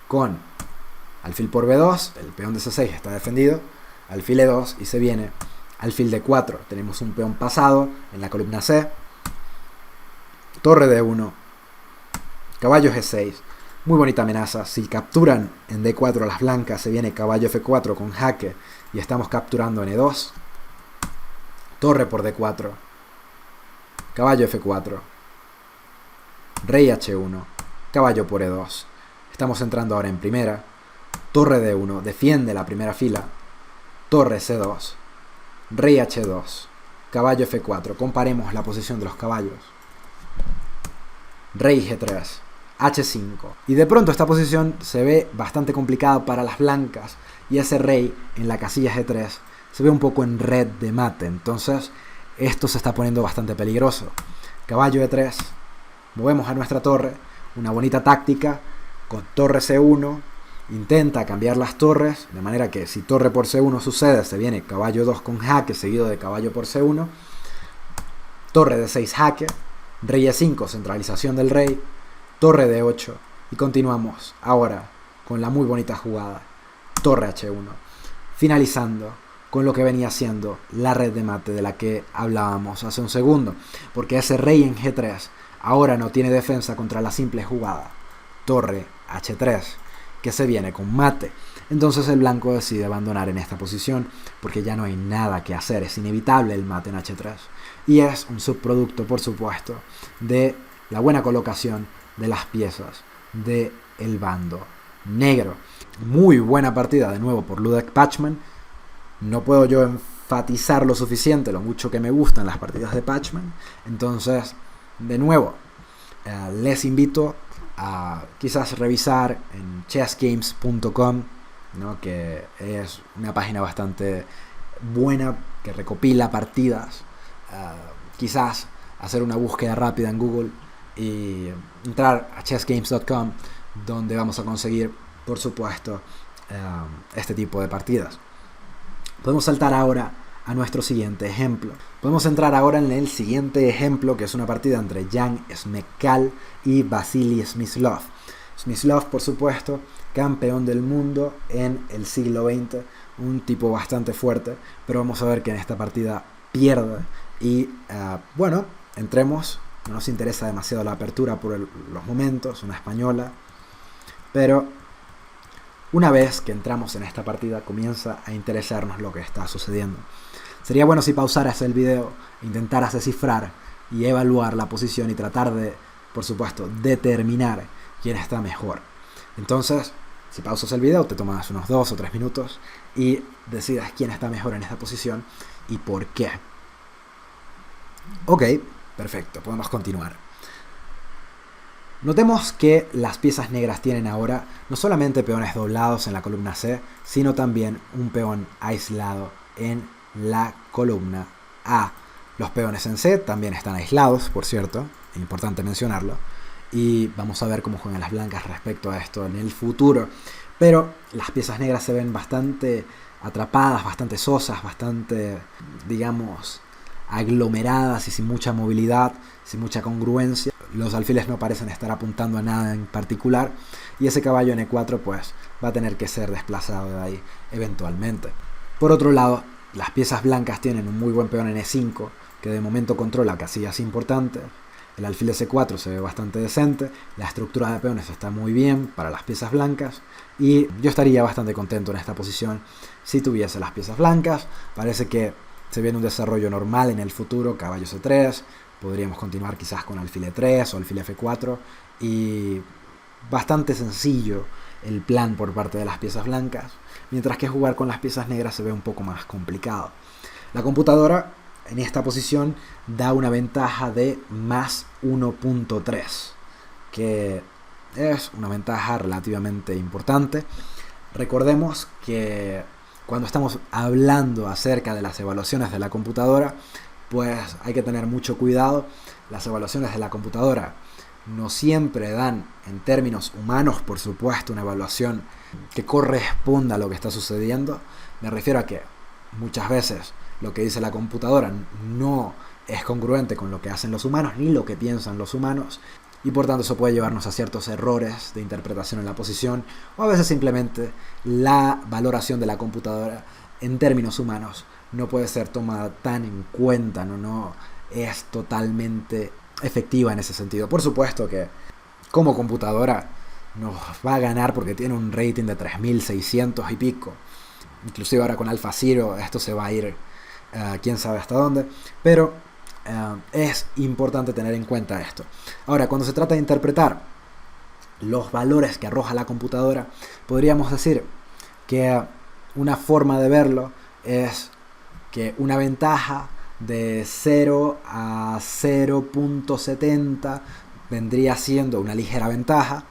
con alfil por B2, el peón de C6 está defendido, alfil E2 y se viene alfil D4. Tenemos un peón pasado en la columna C, torre D1, caballo G6, muy bonita amenaza. Si capturan en D4 a las blancas, se viene caballo F4 con jaque y estamos capturando en E2, torre por D4, caballo F4, rey H1, caballo por E2. Estamos entrando ahora en primera, torre D1, defiende la primera fila, torre C2, rey H2, caballo F4. Comparemos la posición de los caballos, rey G3, H5. Y de pronto esta posición se ve bastante complicada para las blancas y ese rey en la casilla G3 se ve un poco en red de mate. Entonces esto se está poniendo bastante peligroso. Caballo E3, movemos a nuestra torre, una bonita táctica con torre C1, intenta cambiar las torres, de manera que si torre por C1 sucede, se viene caballo 2 con jaque, seguido de caballo por C1, torre D6 jaque, rey E5, centralización del rey, torre D8, y continuamos ahora con la muy bonita jugada, torre H1, finalizando con lo que venía siendo la red de mate de la que hablábamos hace un segundo, porque ese rey en G3 ahora no tiene defensa contra la simple jugada torre H3, que se viene con mate. Entonces el blanco decide abandonar en esta posición porque ya no hay nada que hacer, es inevitable el mate en H3 y es un subproducto, por supuesto, de la buena colocación de las piezas del bando negro. Muy buena partida de nuevo por Ludek Pachman. No puedo yo enfatizar lo suficiente lo mucho que me gustan las partidas de Pachman. Entonces, de nuevo, les invito a quizás revisar en chessgames.com, ¿no? Que es una página bastante buena que recopila partidas. Quizás hacer una búsqueda rápida en Google y entrar a chessgames.com, donde vamos a conseguir, por supuesto, este tipo de partidas. Podemos saltar ahora a nuestro siguiente ejemplo. Podemos entrar ahora en el siguiente ejemplo, que es una partida entre Jan Smekal y Vasily Smyslov. Smyslov, por supuesto, campeón del mundo en el siglo XX, un tipo bastante fuerte, pero vamos a ver que en esta partida pierde. Y bueno, entremos. No nos interesa demasiado la apertura por los momentos, una española, pero una vez que entramos en esta partida comienza a interesarnos lo que está sucediendo. Sería bueno si pausaras el video, intentaras descifrar y evaluar la posición y tratar de, por supuesto, determinar quién está mejor. Entonces, si pausas el video, te tomas unos 2 o 3 minutos y decidas quién está mejor en esta posición y por qué. Ok, perfecto, podemos continuar. Notemos que las piezas negras tienen ahora no solamente peones doblados en la columna C, sino también un peón aislado en la columna A. Los peones en C también están aislados, por cierto, es importante mencionarlo, y vamos a ver cómo juegan las blancas respecto a esto en el futuro. Pero las piezas negras se ven bastante atrapadas, bastante sosas, bastante, digamos, aglomeradas y sin mucha movilidad, sin mucha congruencia. Los alfiles no parecen estar apuntando a nada en particular y ese caballo en E4 pues va a tener que ser desplazado de ahí eventualmente. Por otro lado, las piezas blancas tienen un muy buen peón en E5 que de momento controla casillas importantes. El alfil de C4 se ve bastante decente, la estructura de peones está muy bien para las piezas blancas y yo estaría bastante contento en esta posición si tuviese las piezas blancas. Parece que se viene un desarrollo normal en el futuro, caballo C3, podríamos continuar quizás con alfil E3 o alfil F4 y bastante sencillo el plan por parte de las piezas blancas, mientras que jugar con las piezas negras se ve un poco más complicado. La computadora en esta posición da una ventaja de más 1.3, que es una ventaja relativamente importante. Recordemos que cuando estamos hablando acerca de las evaluaciones de la computadora, pues hay que tener mucho cuidado. Las evaluaciones de la computadora no siempre dan, en términos humanos, por supuesto, una evaluación que corresponda a lo que está sucediendo. Me refiero a que muchas veces lo que dice la computadora no es congruente con lo que hacen los humanos ni lo que piensan los humanos, y por tanto eso puede llevarnos a ciertos errores de interpretación en la posición, o a veces simplemente la valoración de la computadora en términos humanos no puede ser tomada tan en cuenta, no es totalmente efectiva en ese sentido. Por supuesto que como computadora nos va a ganar porque tiene un rating de 3600 y pico. Inclusive ahora con AlphaZero esto se va a ir quién sabe hasta dónde, pero es importante tener en cuenta esto. Ahora, cuando se trata de interpretar los valores que arroja la computadora, podríamos decir que una forma de verlo es que una ventaja de 0 a 0.70 vendría siendo una ligera ventaja.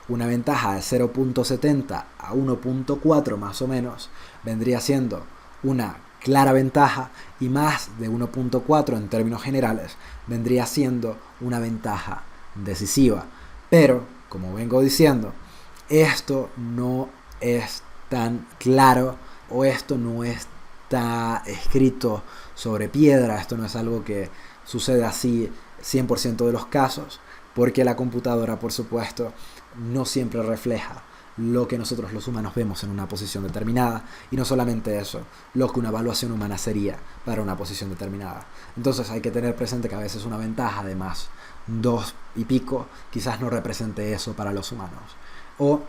Una ventaja de 0.70 a 1.4 más o menos vendría siendo una clara ventaja, y más de 1.4 en términos generales vendría siendo una ventaja decisiva. Pero, como vengo diciendo, esto no es tan claro, o esto no está escrito sobre piedra, esto no es algo que sucede así 100% de los casos, porque la computadora, por supuesto, no siempre refleja lo que nosotros los humanos vemos en una posición determinada, y no solamente eso, lo que una evaluación humana sería para una posición determinada. Entonces hay que tener presente que a veces una ventaja de más 2 y pico quizás no represente eso para los humanos, o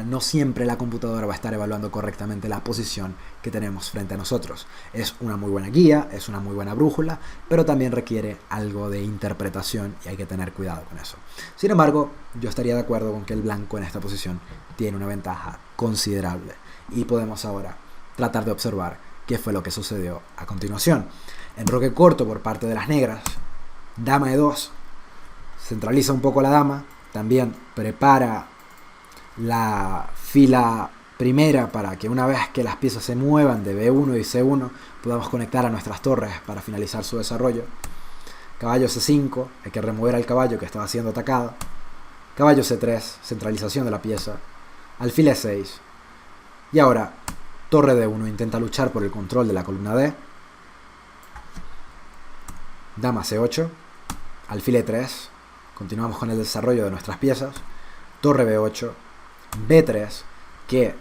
no siempre la computadora va a estar evaluando correctamente la posición que tenemos frente a nosotros. Es una muy buena guía, es una muy buena brújula, pero también requiere algo de interpretación y hay que tener cuidado con eso. Sin embargo, yo estaría de acuerdo con que el blanco en esta posición tiene una ventaja considerable, y podemos ahora tratar de observar qué fue lo que sucedió a continuación. Enroque corto por parte de las negras, dama de 2, centraliza un poco la dama, también prepara la fila primera para que una vez que las piezas se muevan de B1 y C1 podamos conectar a nuestras torres para finalizar su desarrollo. Caballo C5, hay que remover al caballo que estaba siendo atacado. Caballo C3, centralización de la pieza. Alfil E6. Y ahora, torre D1 intenta luchar por el control de la columna D. Dama C8. Alfil E3. Continuamos con el desarrollo de nuestras piezas. Torre B8. B3, que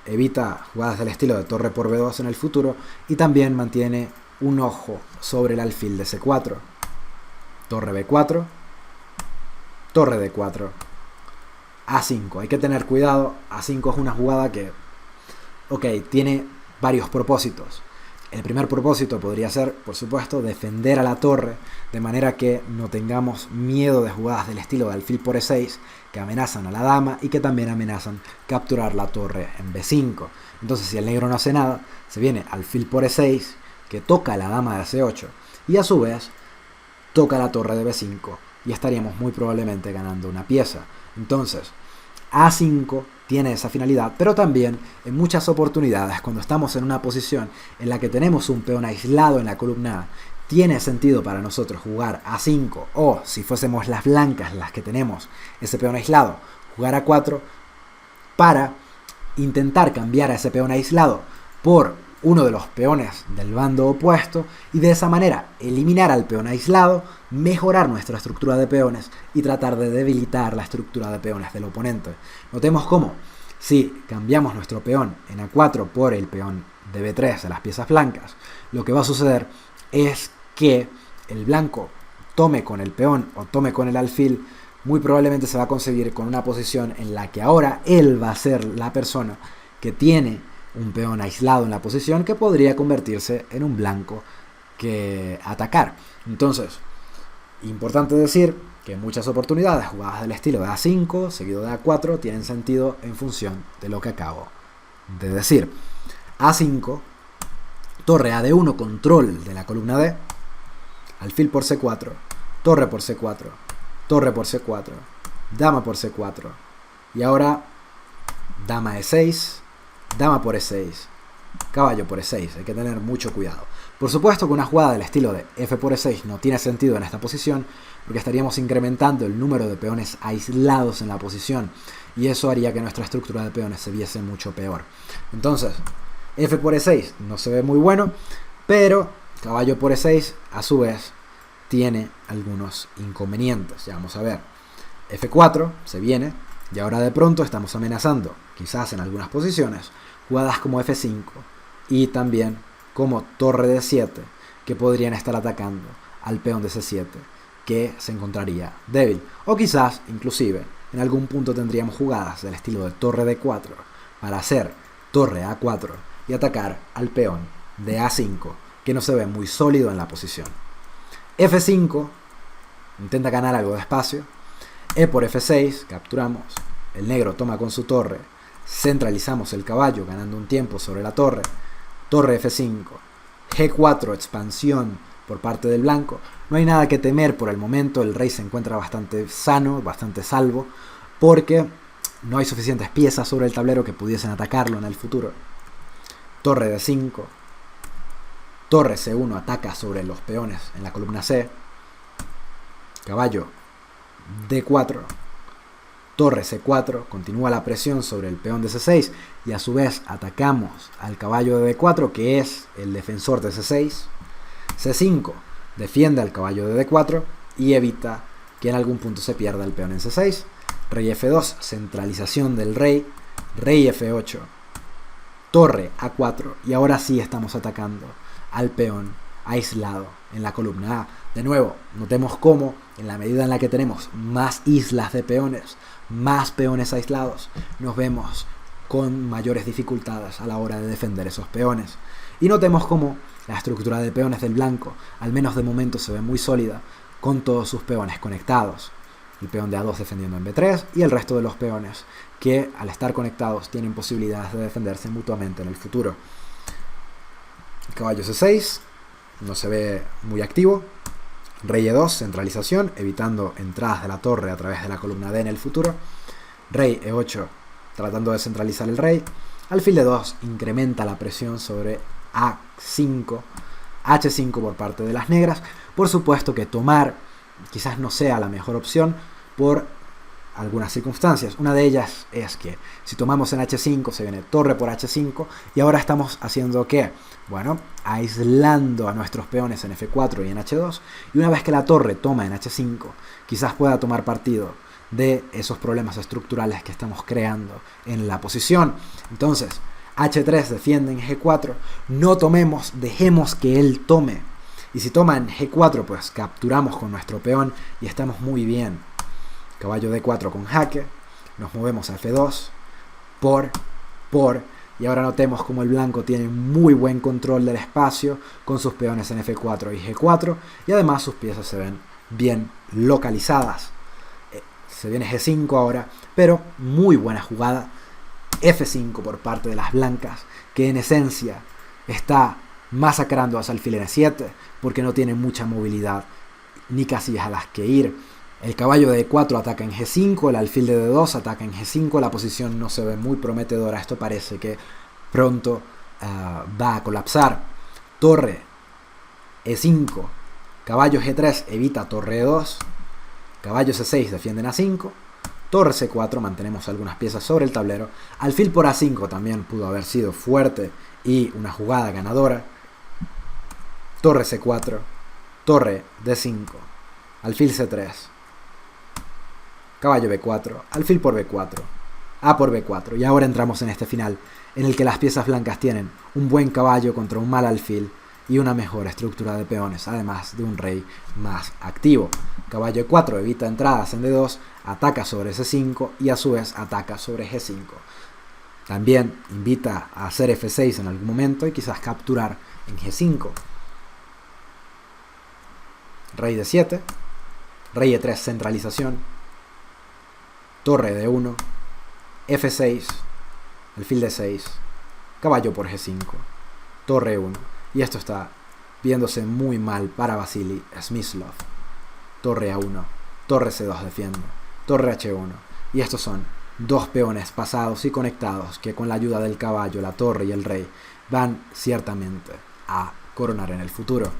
evita jugadas del estilo de torre por B2 en el futuro, y también mantiene un ojo sobre el alfil de C4. Torre B4, torre D4, A5. Hay que tener cuidado, A5 es una jugada que, tiene varios propósitos. El primer propósito podría ser, por supuesto, defender a la torre, de manera que no tengamos miedo de jugadas del estilo de alfil por E6, que amenazan a la dama y que también amenazan capturar la torre en B5. Entonces, si el negro no hace nada, se viene alfil por E6, que toca a la dama de C8, y a su vez toca la torre de B5, y estaríamos muy probablemente ganando una pieza. Entonces, A5 tiene esa finalidad, pero también en muchas oportunidades, cuando estamos en una posición en la que tenemos un peón aislado en la columna A, tiene sentido para nosotros jugar A5, o si fuésemos las blancas las que tenemos ese peón aislado, jugar A4 para intentar cambiar a ese peón aislado por uno de los peones del bando opuesto, y de esa manera eliminar al peón aislado, mejorar nuestra estructura de peones y tratar de debilitar la estructura de peones del oponente. Notemos cómo, si cambiamos nuestro peón en A4 por el peón de B3 de las piezas blancas, lo que va a suceder es que el blanco tome con el peón o tome con el alfil, muy probablemente se va a conseguir con una posición en la que ahora él va a ser la persona que tiene un peón aislado en la posición, que podría convertirse en un blanco que atacar. Entonces, importante decir que en muchas oportunidades jugadas del estilo de A5 seguido de A4 tienen sentido en función de lo que acabo de decir. A5, torre a D1, control de la columna D. alfil por C4, torre por C4, torre por C4, dama por C4. Y ahora dama E6, dama por E6, caballo por E6. Hay que tener mucho cuidado. Por supuesto que una jugada del estilo de F por E6 no tiene sentido en esta posición, porque estaríamos incrementando el número de peones aislados en la posición, y eso haría que nuestra estructura de peones se viese mucho peor. Entonces, F por E6 no se ve muy bueno, pero caballo por E6 a su vez tiene algunos inconvenientes. Ya vamos a ver. F4 se viene, y ahora de pronto estamos amenazando, quizás en algunas posiciones, jugadas como F5 y también como torre de 7, que podrían estar atacando al peón de C7, que se encontraría débil. O quizás, inclusive, en algún punto tendríamos jugadas del estilo de torre D4 para hacer torre A4 y atacar al peón de A5, que no se ve muy sólido en la posición. F5 intenta ganar algo de espacio. E por F6 capturamos. El negro toma con su torre. Centralizamos el caballo ganando un tiempo sobre la torre. Torre F5. G4 expansión por parte del blanco. No hay nada que temer por el momento. El rey se encuentra bastante sano, bastante salvo, porque no hay suficientes piezas sobre el tablero que pudiesen atacarlo en el futuro. Torre D5. Torre C1 ataca sobre los peones en la columna C. Caballo D4. Torre C4. Continúa la presión sobre el peón de C6. Y a su vez atacamos al caballo de D4, que es el defensor de C6. C5 defiende al caballo de D4 y evita que en algún punto se pierda el peón en C6. Rey F2, centralización del rey. Rey F8. Torre A4. Y ahora sí estamos atacando al peón aislado en la columna A. De nuevo, notemos cómo en la medida en la que tenemos más islas de peones, más peones aislados, nos vemos con mayores dificultades a la hora de defender esos peones. Y notemos cómo la estructura de peones del blanco, al menos de momento, se ve muy sólida, con todos sus peones conectados. El peón de A2 defendiendo en B3 y el resto de los peones que, al estar conectados, tienen posibilidades de defenderse mutuamente en el futuro. El caballo C6 no se ve muy activo. Rey E2, centralización, evitando entradas de la torre a través de la columna D en el futuro. Rey E8, tratando de centralizar el rey. Alfil D2 incrementa la presión sobre A5, H5 por parte de las negras. Por supuesto que tomar quizás no sea la mejor opción por algunas circunstancias. Una de ellas es que si tomamos en H5 se viene torre por H5 y ahora estamos haciendo ¿qué? Bueno, aislando a nuestros peones en F4 y en H2, y una vez que la torre toma en H5 quizás pueda tomar partido de esos problemas estructurales que estamos creando en la posición. Entonces H3 defiende en G4, no tomemos, dejemos que él tome, y si toma en G4 pues capturamos con nuestro peón y estamos muy bien. Caballo D4 con jaque, nos movemos a F2, y ahora notemos como el blanco tiene muy buen control del espacio con sus peones en F4 y G4, y además sus piezas se ven bien localizadas. Se viene G5 ahora, pero muy buena jugada. F5 por parte de las blancas, que en esencia está masacrando a su alfil en E7, porque no tiene mucha movilidad ni casillas a las que ir. El caballo de E4 ataca en G5, el alfil de D2 ataca en G5, la posición no se ve muy prometedora, esto parece que pronto va a colapsar. Torre E5, caballo G3 evita torre E2, caballo C6 defienden A5, torre C4 mantenemos algunas piezas sobre el tablero, alfil por A5 también pudo haber sido fuerte y una jugada ganadora, torre C4, torre D5, alfil C3, caballo B4, alfil por B4, A por B4, y ahora entramos en este final en el que las piezas blancas tienen un buen caballo contra un mal alfil y una mejor estructura de peones, además de un rey más activo. Caballo E4 evita entradas en D2, ataca sobre C5 y a su vez ataca sobre G5. También invita a hacer F6 en algún momento y quizás capturar en G5. Rey D7, Rey E3 centralización, torre D1, F6, alfil D6, caballo por G5, torre 1. Y esto está viéndose muy mal para Vasily Smyslov. Torre A1, torre C2 defiende, torre H1, y estos son dos peones pasados y conectados que con la ayuda del caballo, la torre y el rey van ciertamente a coronar en el futuro.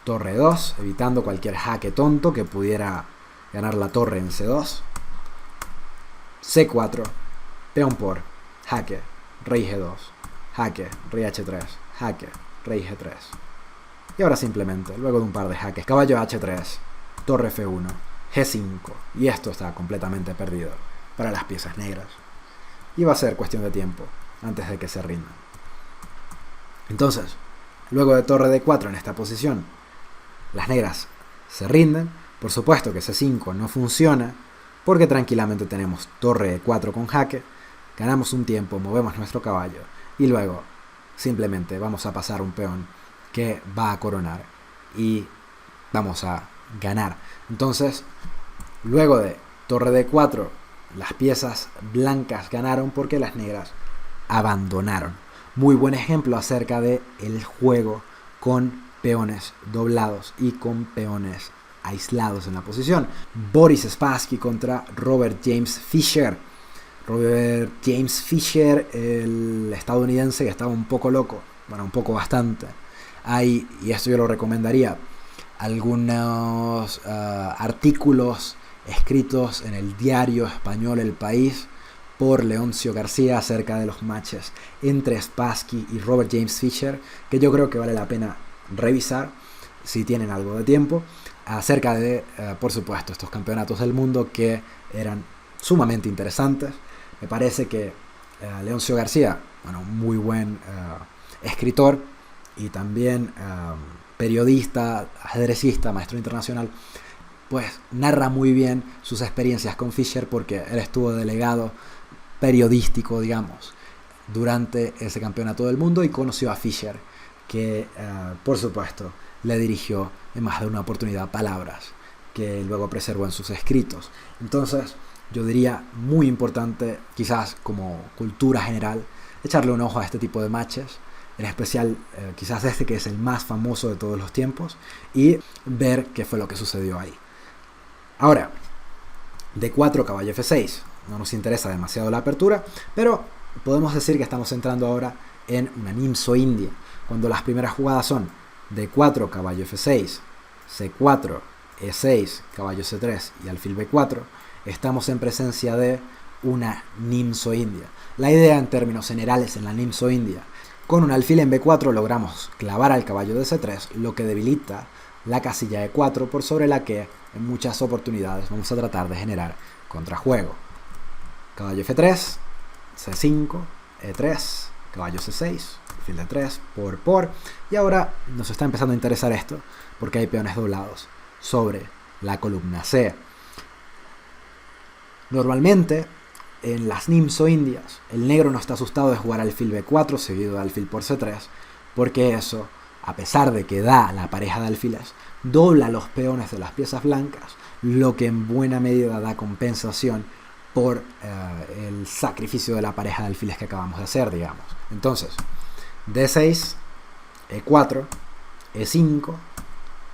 Torre 2, evitando cualquier jaque tonto que pudiera ganar la torre en C2. C4, peón por, jaque, rey G2, jaque, rey H3, jaque, rey G3. Y ahora simplemente, luego de un par de jaques, caballo H3, torre F1, G5, y esto está completamente perdido para las piezas negras. Y va a ser cuestión de tiempo antes de que se rindan. Entonces, luego de torre D4 en esta posición, las negras se rinden. Por supuesto que C5 no funciona, porque tranquilamente tenemos torre E4 con jaque, ganamos un tiempo, movemos nuestro caballo, y luego simplemente vamos a pasar un peón que va a coronar, y vamos a ganar. Entonces, luego de torre D4, las piezas blancas ganaron porque las negras abandonaron. Muy buen ejemplo acerca de el juego con peones doblados y con peones aislados en la posición. Boris Spassky contra Robert James Fischer. Robert James Fischer, el estadounidense que estaba un poco loco, bueno, un poco bastante. Hay, y esto yo lo recomendaría, algunos artículos escritos en el diario español El País por Leoncio García acerca de los matches entre Spassky y Robert James Fischer, que yo creo que vale la pena revisar si tienen algo de tiempo, acerca de, por supuesto, estos campeonatos del mundo que eran sumamente interesantes. Me parece que Leoncio García, bueno, muy buen escritor y también periodista, ajedrecista, maestro internacional, pues narra muy bien sus experiencias con Fischer, porque él estuvo delegado periodístico, digamos, durante ese campeonato del mundo y conoció a Fischer, que por supuesto le dirigió en más de una oportunidad palabras que luego preservó en sus escritos. Entonces yo diría muy importante, quizás como cultura general, echarle un ojo a este tipo de matches, en especial quizás este que es el más famoso de todos los tiempos, y ver qué fue lo que sucedió ahí. Ahora, D4, caballo F6. No nos interesa demasiado la apertura, pero podemos decir que estamos entrando ahora en una nimzo-india, cuando las primeras jugadas son D4, caballo F6, C4, E6, caballo C3 y alfil B4. Estamos en presencia de una nimzo-india. La idea en términos generales en la nimzo-india, con un alfil en B4 logramos clavar al caballo de C3, lo que debilita la casilla E4, por sobre la que en muchas oportunidades vamos a tratar de generar contrajuego. Caballo F3, C5, E3, caballo C6, alfil D3, por. Y ahora nos está empezando a interesar esto, porque hay peones doblados sobre la columna C. Normalmente, en las nimzo-indias, el negro no está asustado de jugar alfil B4 seguido de alfil por C3, porque eso, a pesar de que da la pareja de alfiles, dobla los peones de las piezas blancas, lo que en buena medida da compensación por el sacrificio de la pareja de alfiles que acabamos de hacer, digamos. Entonces, D6, E4, E5,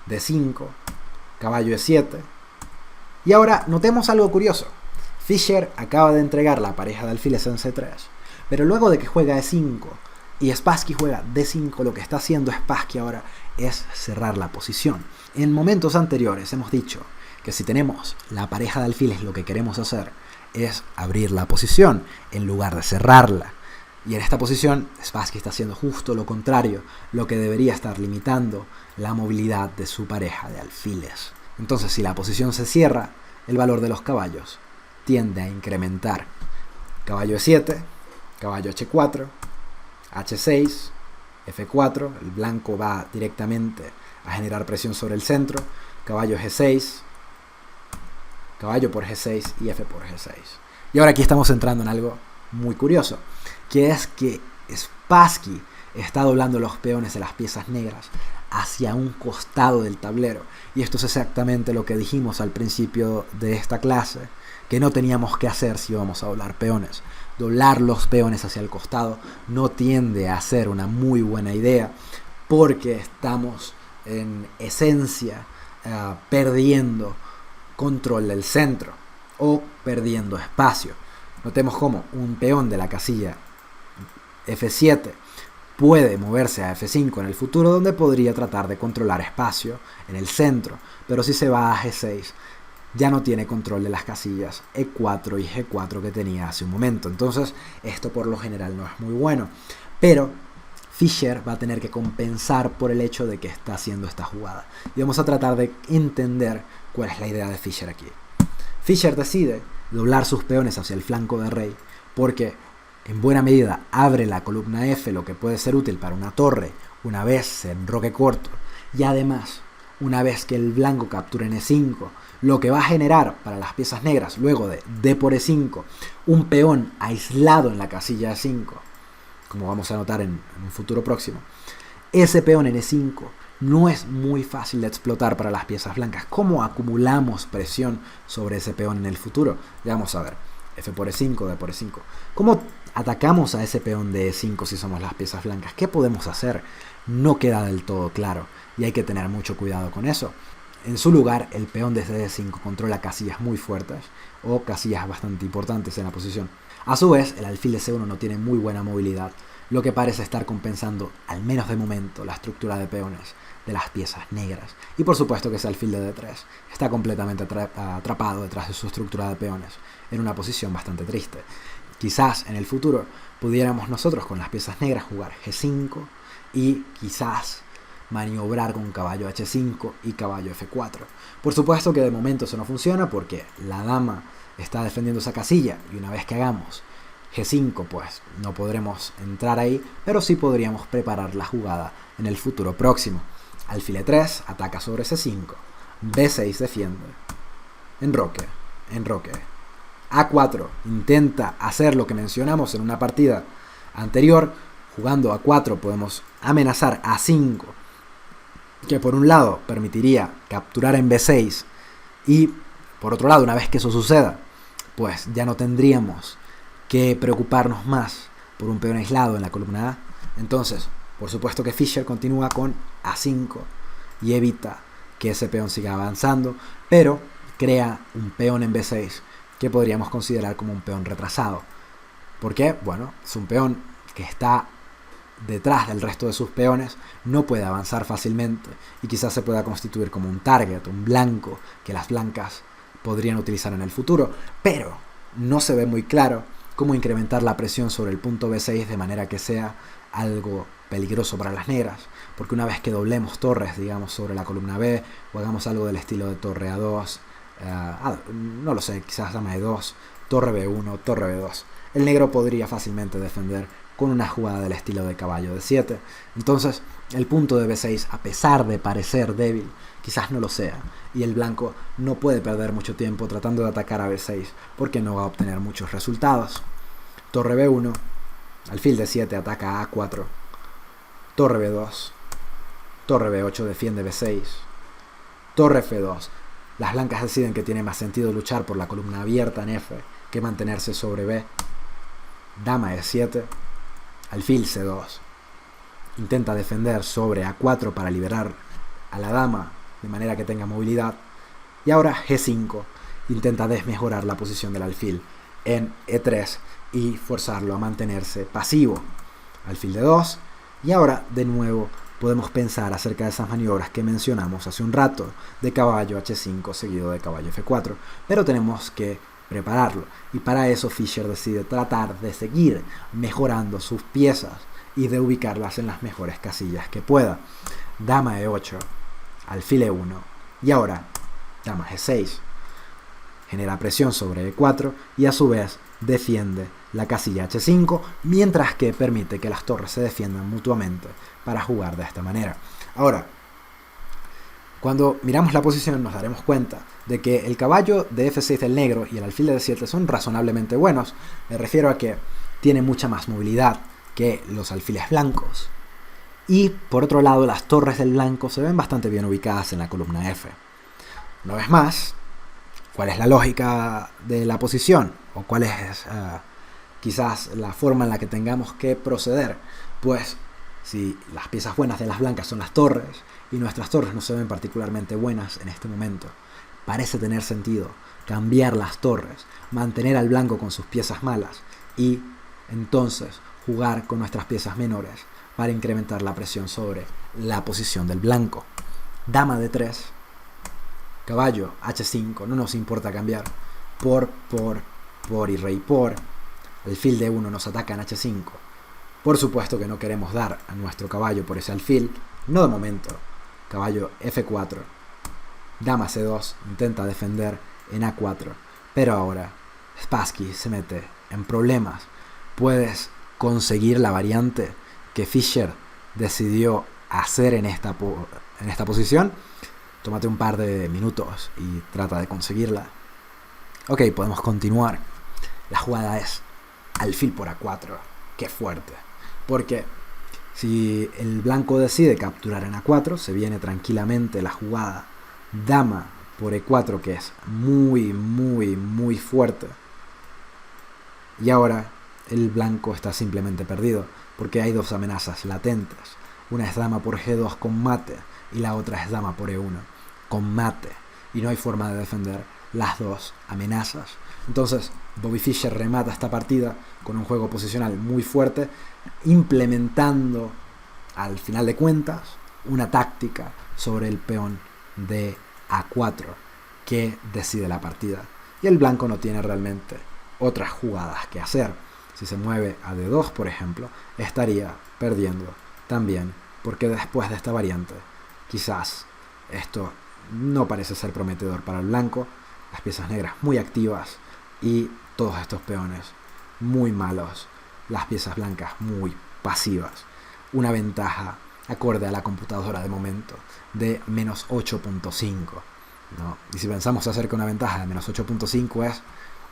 D5, caballo E7. Y ahora notemos algo curioso. Fischer acaba de entregar la pareja de alfiles en C3, pero luego de que juega E5 y Spassky juega D5, lo que está haciendo Spassky ahora es cerrar la posición. En momentos anteriores hemos dicho que si tenemos la pareja de alfiles, lo que queremos hacer es abrir la posición en lugar de cerrarla. Y en esta posición Spassky está haciendo justo lo contrario, lo que debería estar limitando la movilidad de su pareja de alfiles. Entonces, si la posición se cierra, el valor de los caballos tiende a incrementar. Caballo E7, caballo H4, H6, F4, el blanco va directamente a generar presión sobre el centro, caballo G6, caballo por G6 y F por G6. Y ahora aquí estamos entrando en algo muy curioso, que es que Spassky está doblando los peones de las piezas negras hacia un costado del tablero. Y esto es exactamente lo que dijimos al principio de esta clase, que no teníamos que hacer si íbamos a doblar peones. Doblar los peones hacia el costado no tiende a ser una muy buena idea, porque estamos en esencia perdiendo control del centro o perdiendo espacio. Notemos cómo un peón de la casilla F7 puede moverse a F5 en el futuro, donde podría tratar de controlar espacio en el centro, pero si se va a G6 ya no tiene control de las casillas E4 y G4 que tenía hace un momento. Entonces esto por lo general no es muy bueno, pero Fischer va a tener que compensar por el hecho de que está haciendo esta jugada, y vamos a tratar de entender cuál es la idea de Fischer aquí. Fischer decide doblar sus peones hacia el flanco de rey porque en buena medida abre la columna F, lo que puede ser útil para una torre una vez se enroque corto, y además una vez que el blanco capture en E5, lo que va a generar para las piezas negras luego de D por E5 un peón aislado en la casilla E5, como vamos a notar en un futuro próximo. Ese peón en E5 no es muy fácil de explotar para las piezas blancas. ¿Cómo acumulamos presión sobre ese peón en el futuro? Ya vamos a ver. F por E5, D por E5. ¿Cómo atacamos a ese peón de E5 si somos las piezas blancas? ¿Qué podemos hacer? No queda del todo claro y hay que tener mucho cuidado con eso. En su lugar, el peón desde D5 controla casillas muy fuertes o casillas bastante importantes en la posición. A su vez, el alfil de C1 no tiene muy buena movilidad, lo que parece estar compensando, al menos de momento, la estructura de peones de las piezas negras. Y por supuesto que ese alfil de D3 está completamente atrapado detrás de su estructura de peones, en una posición bastante triste. Quizás en el futuro pudiéramos nosotros con las piezas negras jugar G5 y quizás maniobrar con caballo H5 y caballo F4. Por supuesto que de momento eso no funciona porque la dama está defendiendo esa casilla, y una vez que hagamos G5 pues no podremos entrar ahí, pero sí podríamos preparar la jugada en el futuro próximo. Alfil E3 ataca sobre C5, B6 defiende, enroque, A4 intenta hacer lo que mencionamos en una partida anterior. Jugando A4 podemos amenazar A5, que por un lado permitiría capturar en B6, y por otro lado, una vez que eso suceda, pues ya no tendríamos que preocuparnos más por un peón aislado en la columna A. Entonces, por supuesto que Fischer continúa con A5 y evita que ese peón siga avanzando, pero crea un peón en B6 que podríamos considerar como un peón retrasado. ¿Por qué? Bueno, es un peón que está detrás del resto de sus peones, no puede avanzar fácilmente y quizás se pueda constituir como un target, un blanco que las blancas podrían utilizar en el futuro, pero no se ve muy claro cómo incrementar la presión sobre el punto B6 de manera que sea algo peligroso para las negras, porque una vez que doblemos torres, digamos, sobre la columna B, o hagamos algo del estilo de torre A2, no lo sé, quizás dama E2, torre B1, torre B2, el negro podría fácilmente defender con una jugada del estilo de caballo D7. Entonces el punto de B6, a pesar de parecer débil, quizás no lo sea, y el blanco no puede perder mucho tiempo tratando de atacar a B6 porque no va a obtener muchos resultados. Torre B1, alfil D7 ataca a A4, torre B2, torre B8 defiende B6, torre F2. Las blancas deciden que tiene más sentido luchar por la columna abierta en F que mantenerse sobre B. Dama E7, alfil C2, intenta defender sobre A4 para liberar a la dama de manera que tenga movilidad, y ahora G5 intenta desmejorar la posición del alfil en E3 y forzarlo a mantenerse pasivo. Alfil D2, y ahora de nuevo podemos pensar acerca de esas maniobras que mencionamos hace un rato de caballo H5 seguido de caballo F4, pero tenemos que prepararlo, y para eso Fischer decide tratar de seguir mejorando sus piezas y de ubicarlas en las mejores casillas que pueda. Dama E8, alfil E1, y ahora dama G6, genera presión sobre E4 y a su vez defiende la casilla H5, mientras que permite que las torres se defiendan mutuamente para jugar de esta manera. Ahora, cuando miramos la posición nos daremos cuenta de que el caballo de F6 del negro y el alfil de D7 son razonablemente buenos. Me refiero a que tiene mucha más movilidad que los alfiles blancos. Y por otro lado, las torres del blanco se ven bastante bien ubicadas en la columna F. Una vez más, ¿cuál es la lógica de la posición? ¿O cuál es quizás la forma en la que tengamos que proceder? Pues si las piezas buenas de las blancas son las torres, y nuestras torres no se ven particularmente buenas en este momento, parece tener sentido cambiar las torres, mantener al blanco con sus piezas malas, y entonces jugar con nuestras piezas menores para incrementar la presión sobre la posición del blanco. Dama de 3, caballo H5, no nos importa cambiar por y rey por. Alfil de 1 nos ataca en H5. Por supuesto que no queremos dar a nuestro caballo por ese alfil, no de momento. Caballo F4, dama C2, intenta defender en A4, pero ahora Spassky se mete en problemas. Puedes conseguir la variante que Fischer decidió hacer en esta posición. Tómate un par de minutos y trata de conseguirla. Ok, podemos continuar. La jugada es alfil por A4. Qué fuerte. Porque si el blanco decide capturar en A4, se viene tranquilamente la jugada dama por E4, que es muy fuerte. Y ahora el blanco está simplemente perdido, porque hay dos amenazas latentes. Una es dama por G2 con mate, y la otra es dama por E1 con mate. Y no hay forma de defender las dos amenazas. Entonces Bobby Fischer remata esta partida con un juego posicional muy fuerte, implementando al final de cuentas una táctica sobre el peón de A4 que decide la partida. Y el blanco no tiene realmente otras jugadas que hacer. Si se mueve a D2, por ejemplo, estaría perdiendo también, porque después de esta variante quizás esto no parece ser prometedor para el blanco. Las piezas negras muy activas y todos estos peones muy malos, las piezas blancas muy pasivas. Una ventaja acorde a la computadora de momento de menos 8.5, ¿no? Y si pensamos acerca de una ventaja de menos 8.5 es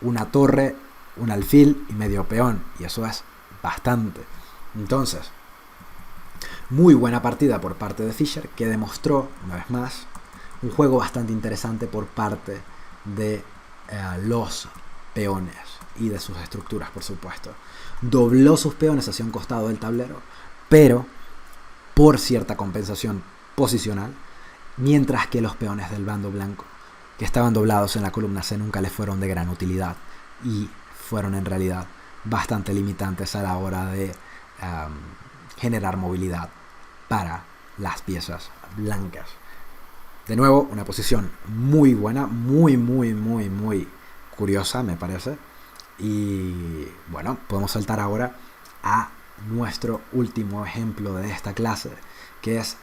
una torre, un alfil y medio peón, y eso es bastante. Entonces, muy buena partida por parte de Fischer, que demostró una vez más un juego bastante interesante por parte de los peones y de sus estructuras, por supuesto. Dobló sus peones hacia un costado del tablero, pero por cierta compensación posicional, mientras que los peones del bando blanco, que estaban doblados en la columna C, nunca les fueron de gran utilidad y fueron en realidad bastante limitantes a la hora de generar movilidad para las piezas blancas. De nuevo, una posición muy buena, muy curiosa, me parece. Y bueno, podemos saltar ahora a nuestro último ejemplo de esta clase, que es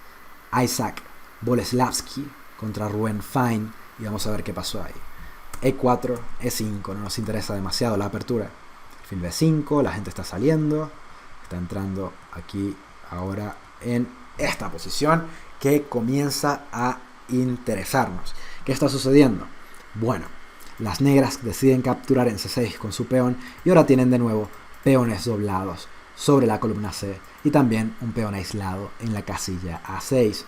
Isaac Boleslavsky contra Ruben Fine, y vamos a ver qué pasó ahí. E4, E5, no nos interesa demasiado la apertura. Alfil B5, la gente está saliendo, está entrando aquí ahora en esta posición que comienza a interesarnos. ¿Qué está sucediendo? Bueno, las negras deciden capturar en C6 con su peón y ahora tienen de nuevo peones doblados sobre la columna C y también un peón aislado en la casilla A6.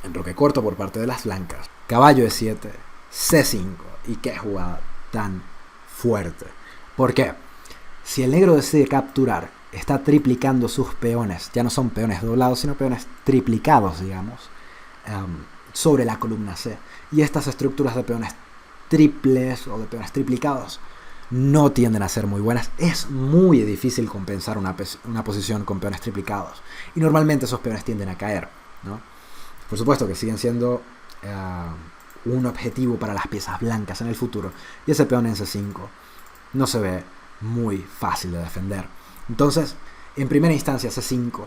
Enroque corto por parte de las blancas. Caballo E7, C5. Y qué jugada tan fuerte. ¿Por qué? Si el negro decide capturar, está triplicando sus peones. Ya no son peones doblados, sino peones triplicados, digamos, sobre la columna C. Y estas estructuras de peones triples o de peones triplicados no tienden a ser muy buenas. Es muy difícil compensar una posición con peones triplicados. Y normalmente esos peones tienden a caer, ¿no? Por supuesto que siguen siendo un objetivo para las piezas blancas en el futuro. Y ese peón en C5 no se ve muy fácil de defender. Entonces, en primera instancia, C5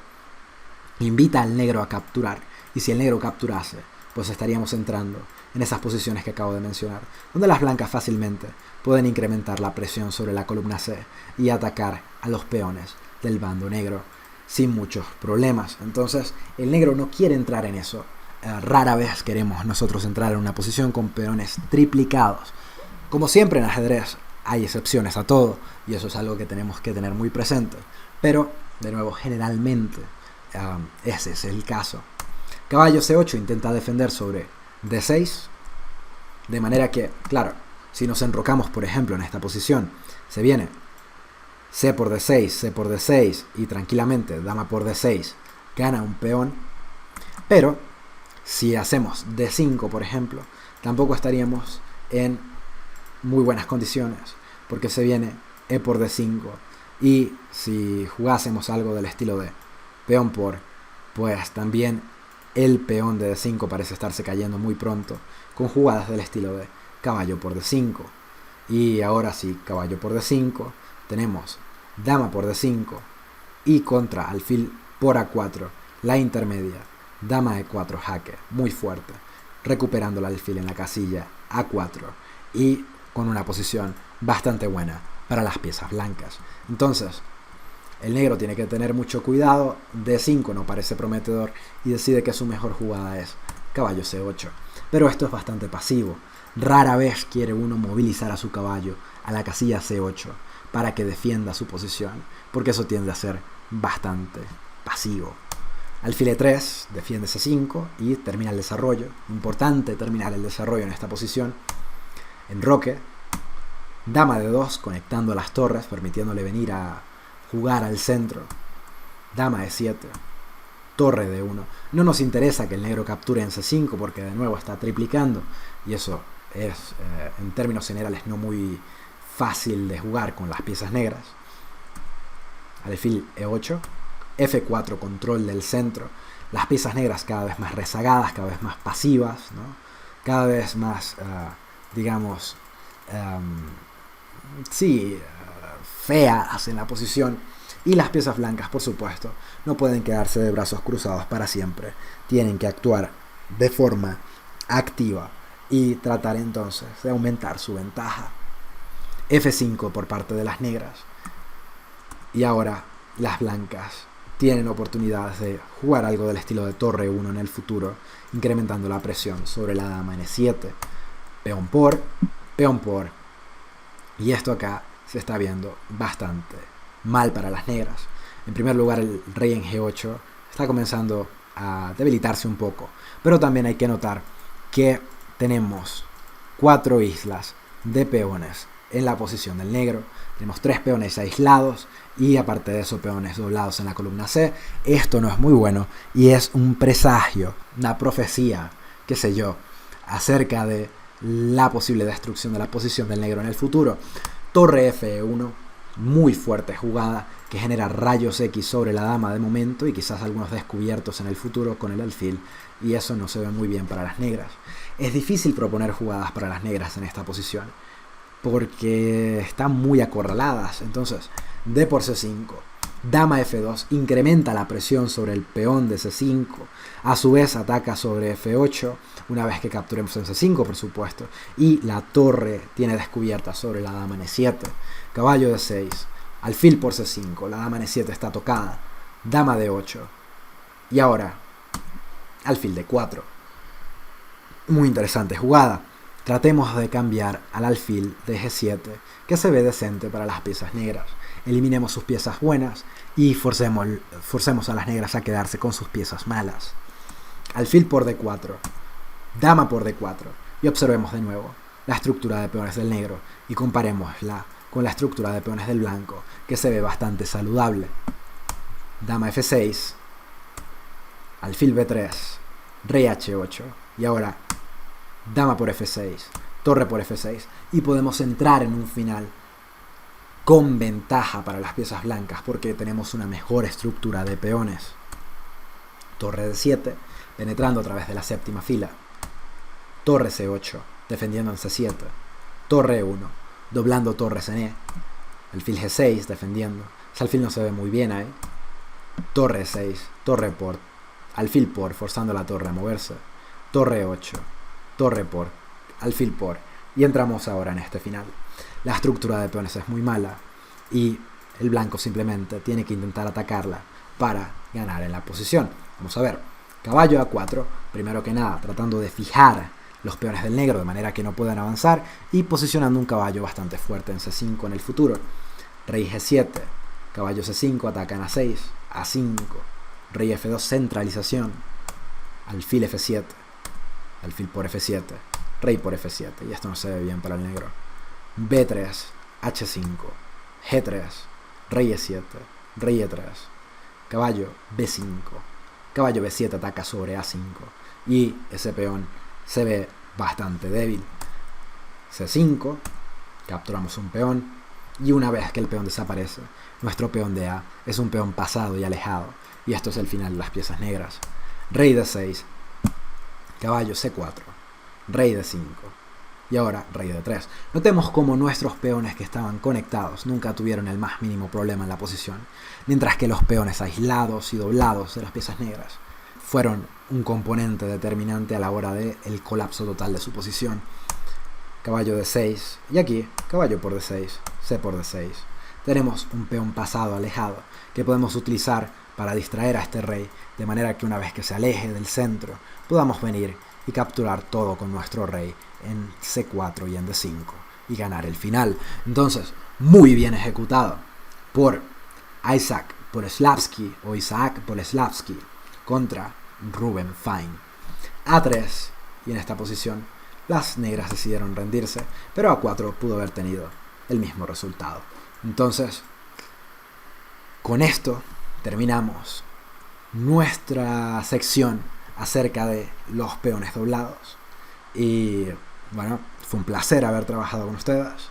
invita al negro a capturar. Y si el negro capturase, pues estaríamos entrando en esas posiciones que acabo de mencionar, donde las blancas fácilmente pueden incrementar la presión sobre la columna C y atacar a los peones del bando negro sin muchos problemas. Entonces, el negro no quiere entrar en eso. Rara vez queremos nosotros entrar en una posición con peones triplicados. Como siempre en ajedrez, hay excepciones a todo, y eso es algo que tenemos que tener muy presente. Pero, de nuevo, generalmente ese es el caso. Caballo C8 intenta defender sobre D6, de manera que, claro, si nos enrocamos, por ejemplo, en esta posición, se viene C por D6, C por D6 y tranquilamente dama por D6 gana un peón. Pero si hacemos D5, por ejemplo, tampoco estaríamos en muy buenas condiciones, porque se viene E por D5, y si jugásemos algo del estilo de peón por, pues también el peón de D5 parece estarse cayendo muy pronto, con jugadas del estilo de caballo por D5. Y ahora sí, caballo por D5, tenemos dama por D5 y contra alfil por A4, la intermedia, dama E4 jaque, muy fuerte, recuperando el alfil en la casilla A4 y con una posición bastante buena para las piezas blancas. Entonces, el negro tiene que tener mucho cuidado, D5 no parece prometedor y decide que su mejor jugada es caballo C8. Pero esto es bastante pasivo. Rara vez quiere uno movilizar a su caballo a la casilla C8 para que defienda su posición, porque eso tiende a ser bastante pasivo. Alfil E3 defiende C5 y termina el desarrollo. Importante terminar el desarrollo en esta posición. Enroque, dama D2 conectando las torres, permitiéndole venir a jugar al centro. Dama E7, torre D1. No nos interesa que el negro capture en C5 porque de nuevo está triplicando y eso es en términos generales no muy fácil de jugar con las piezas negras. Alfil E8, F4 control del centro. Las piezas negras cada vez más rezagadas, cada vez más pasivas, ¿no? Cada vez más digamos feas en la posición, y las piezas blancas, por supuesto, no pueden quedarse de brazos cruzados para siempre, tienen que actuar de forma activa y tratar entonces de aumentar su ventaja. F5 por parte de las negras, y ahora las blancas tienen oportunidades de jugar algo del estilo de torre 1 en el futuro, incrementando la presión sobre la dama en E7, peón por, y esto acá se está viendo bastante mal para las negras. En primer lugar, el rey en G8 está comenzando a debilitarse un poco, pero también hay que notar que tenemos 4 islas de peones en la posición del negro. Tenemos 3 peones aislados y aparte de eso peones doblados en la columna C. Esto no es muy bueno y es un presagio, una profecía, qué sé yo, acerca de la posible destrucción de la posición del negro en el futuro. Torre F1, muy fuerte jugada que genera rayos X sobre la dama de momento y quizás algunos descubiertos en el futuro con el alfil, y eso no se ve muy bien para las negras. Es difícil proponer jugadas para las negras en esta posición porque están muy acorraladas. Entonces, D por C5, dama F2 incrementa la presión sobre el peón de C5, a su vez ataca sobre F8 una vez que capturemos en C5, por supuesto, y la torre tiene descubierta sobre la dama en E7, caballo D6, alfil por C5, la dama en E7 está tocada, dama D8 y ahora alfil D4. Muy interesante jugada. Tratemos de cambiar al alfil de G7, que se ve decente para las piezas negras. Eliminemos sus piezas buenas y forcemos a las negras a quedarse con sus piezas malas. Alfil por D4, dama por D4, y observemos de nuevo la estructura de peones del negro y comparémosla con la estructura de peones del blanco, que se ve bastante saludable. Dama F6, alfil B3, rey H8, y ahora dama por F6, torre por F6, y podemos entrar en un final con ventaja para las piezas blancas porque tenemos una mejor estructura de peones. Torre D7, penetrando a través de la séptima fila, torre C8, defendiendo en C7, torre E1, doblando torres en E, alfil G6, defendiendo, ese alfil no se ve muy bien ahí, torre E6, torre por, alfil por, forzando la torre a moverse, torre E8, torre por, alfil por, y entramos ahora en este final. La estructura de peones es muy mala y el blanco simplemente tiene que intentar atacarla para ganar en la posición. Vamos a ver, caballo A4, primero que nada tratando de fijar los peones del negro de manera que no puedan avanzar y posicionando un caballo bastante fuerte en C5 en el futuro. Rey G7, caballo C5, ataca en A6, A5, rey F2, centralización, alfil F7, alfil por F7, rey por F7, y esto no se ve bien para el negro. B3, H5, G3, rey E7, rey E3, caballo B5, caballo B7 ataca sobre A5 y ese peón se ve bastante débil. C5, capturamos un peón y una vez que el peón desaparece, nuestro peón de A es un peón pasado y alejado y esto es el final de las piezas negras. Rey D6, caballo C4, rey D5 y ahora rey D3. Notemos cómo nuestros peones que estaban conectados nunca tuvieron el más mínimo problema en la posición, mientras que los peones aislados y doblados de las piezas negras fueron un componente determinante a la hora del colapso total de su posición. Caballo D6 y aquí caballo por D6, C por D6. Tenemos un peón pasado alejado que podemos utilizar para distraer a este rey, de manera que una vez que se aleje del centro podamos venir y capturar todo con nuestro rey en C4 y en D5 y ganar el final. Entonces, muy bien ejecutado por Isaac Boleslavsky o Isaac Boleslavsky contra Ruben Fine. A3 y en esta posición las negras decidieron rendirse, pero A4 pudo haber tenido el mismo resultado. Entonces, con esto terminamos nuestra sección acerca de los peones doblados. Y bueno, fue un placer haber trabajado con ustedes.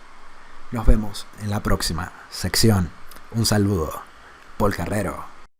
Nos vemos en la próxima sección. Un saludo, Paul Carrero.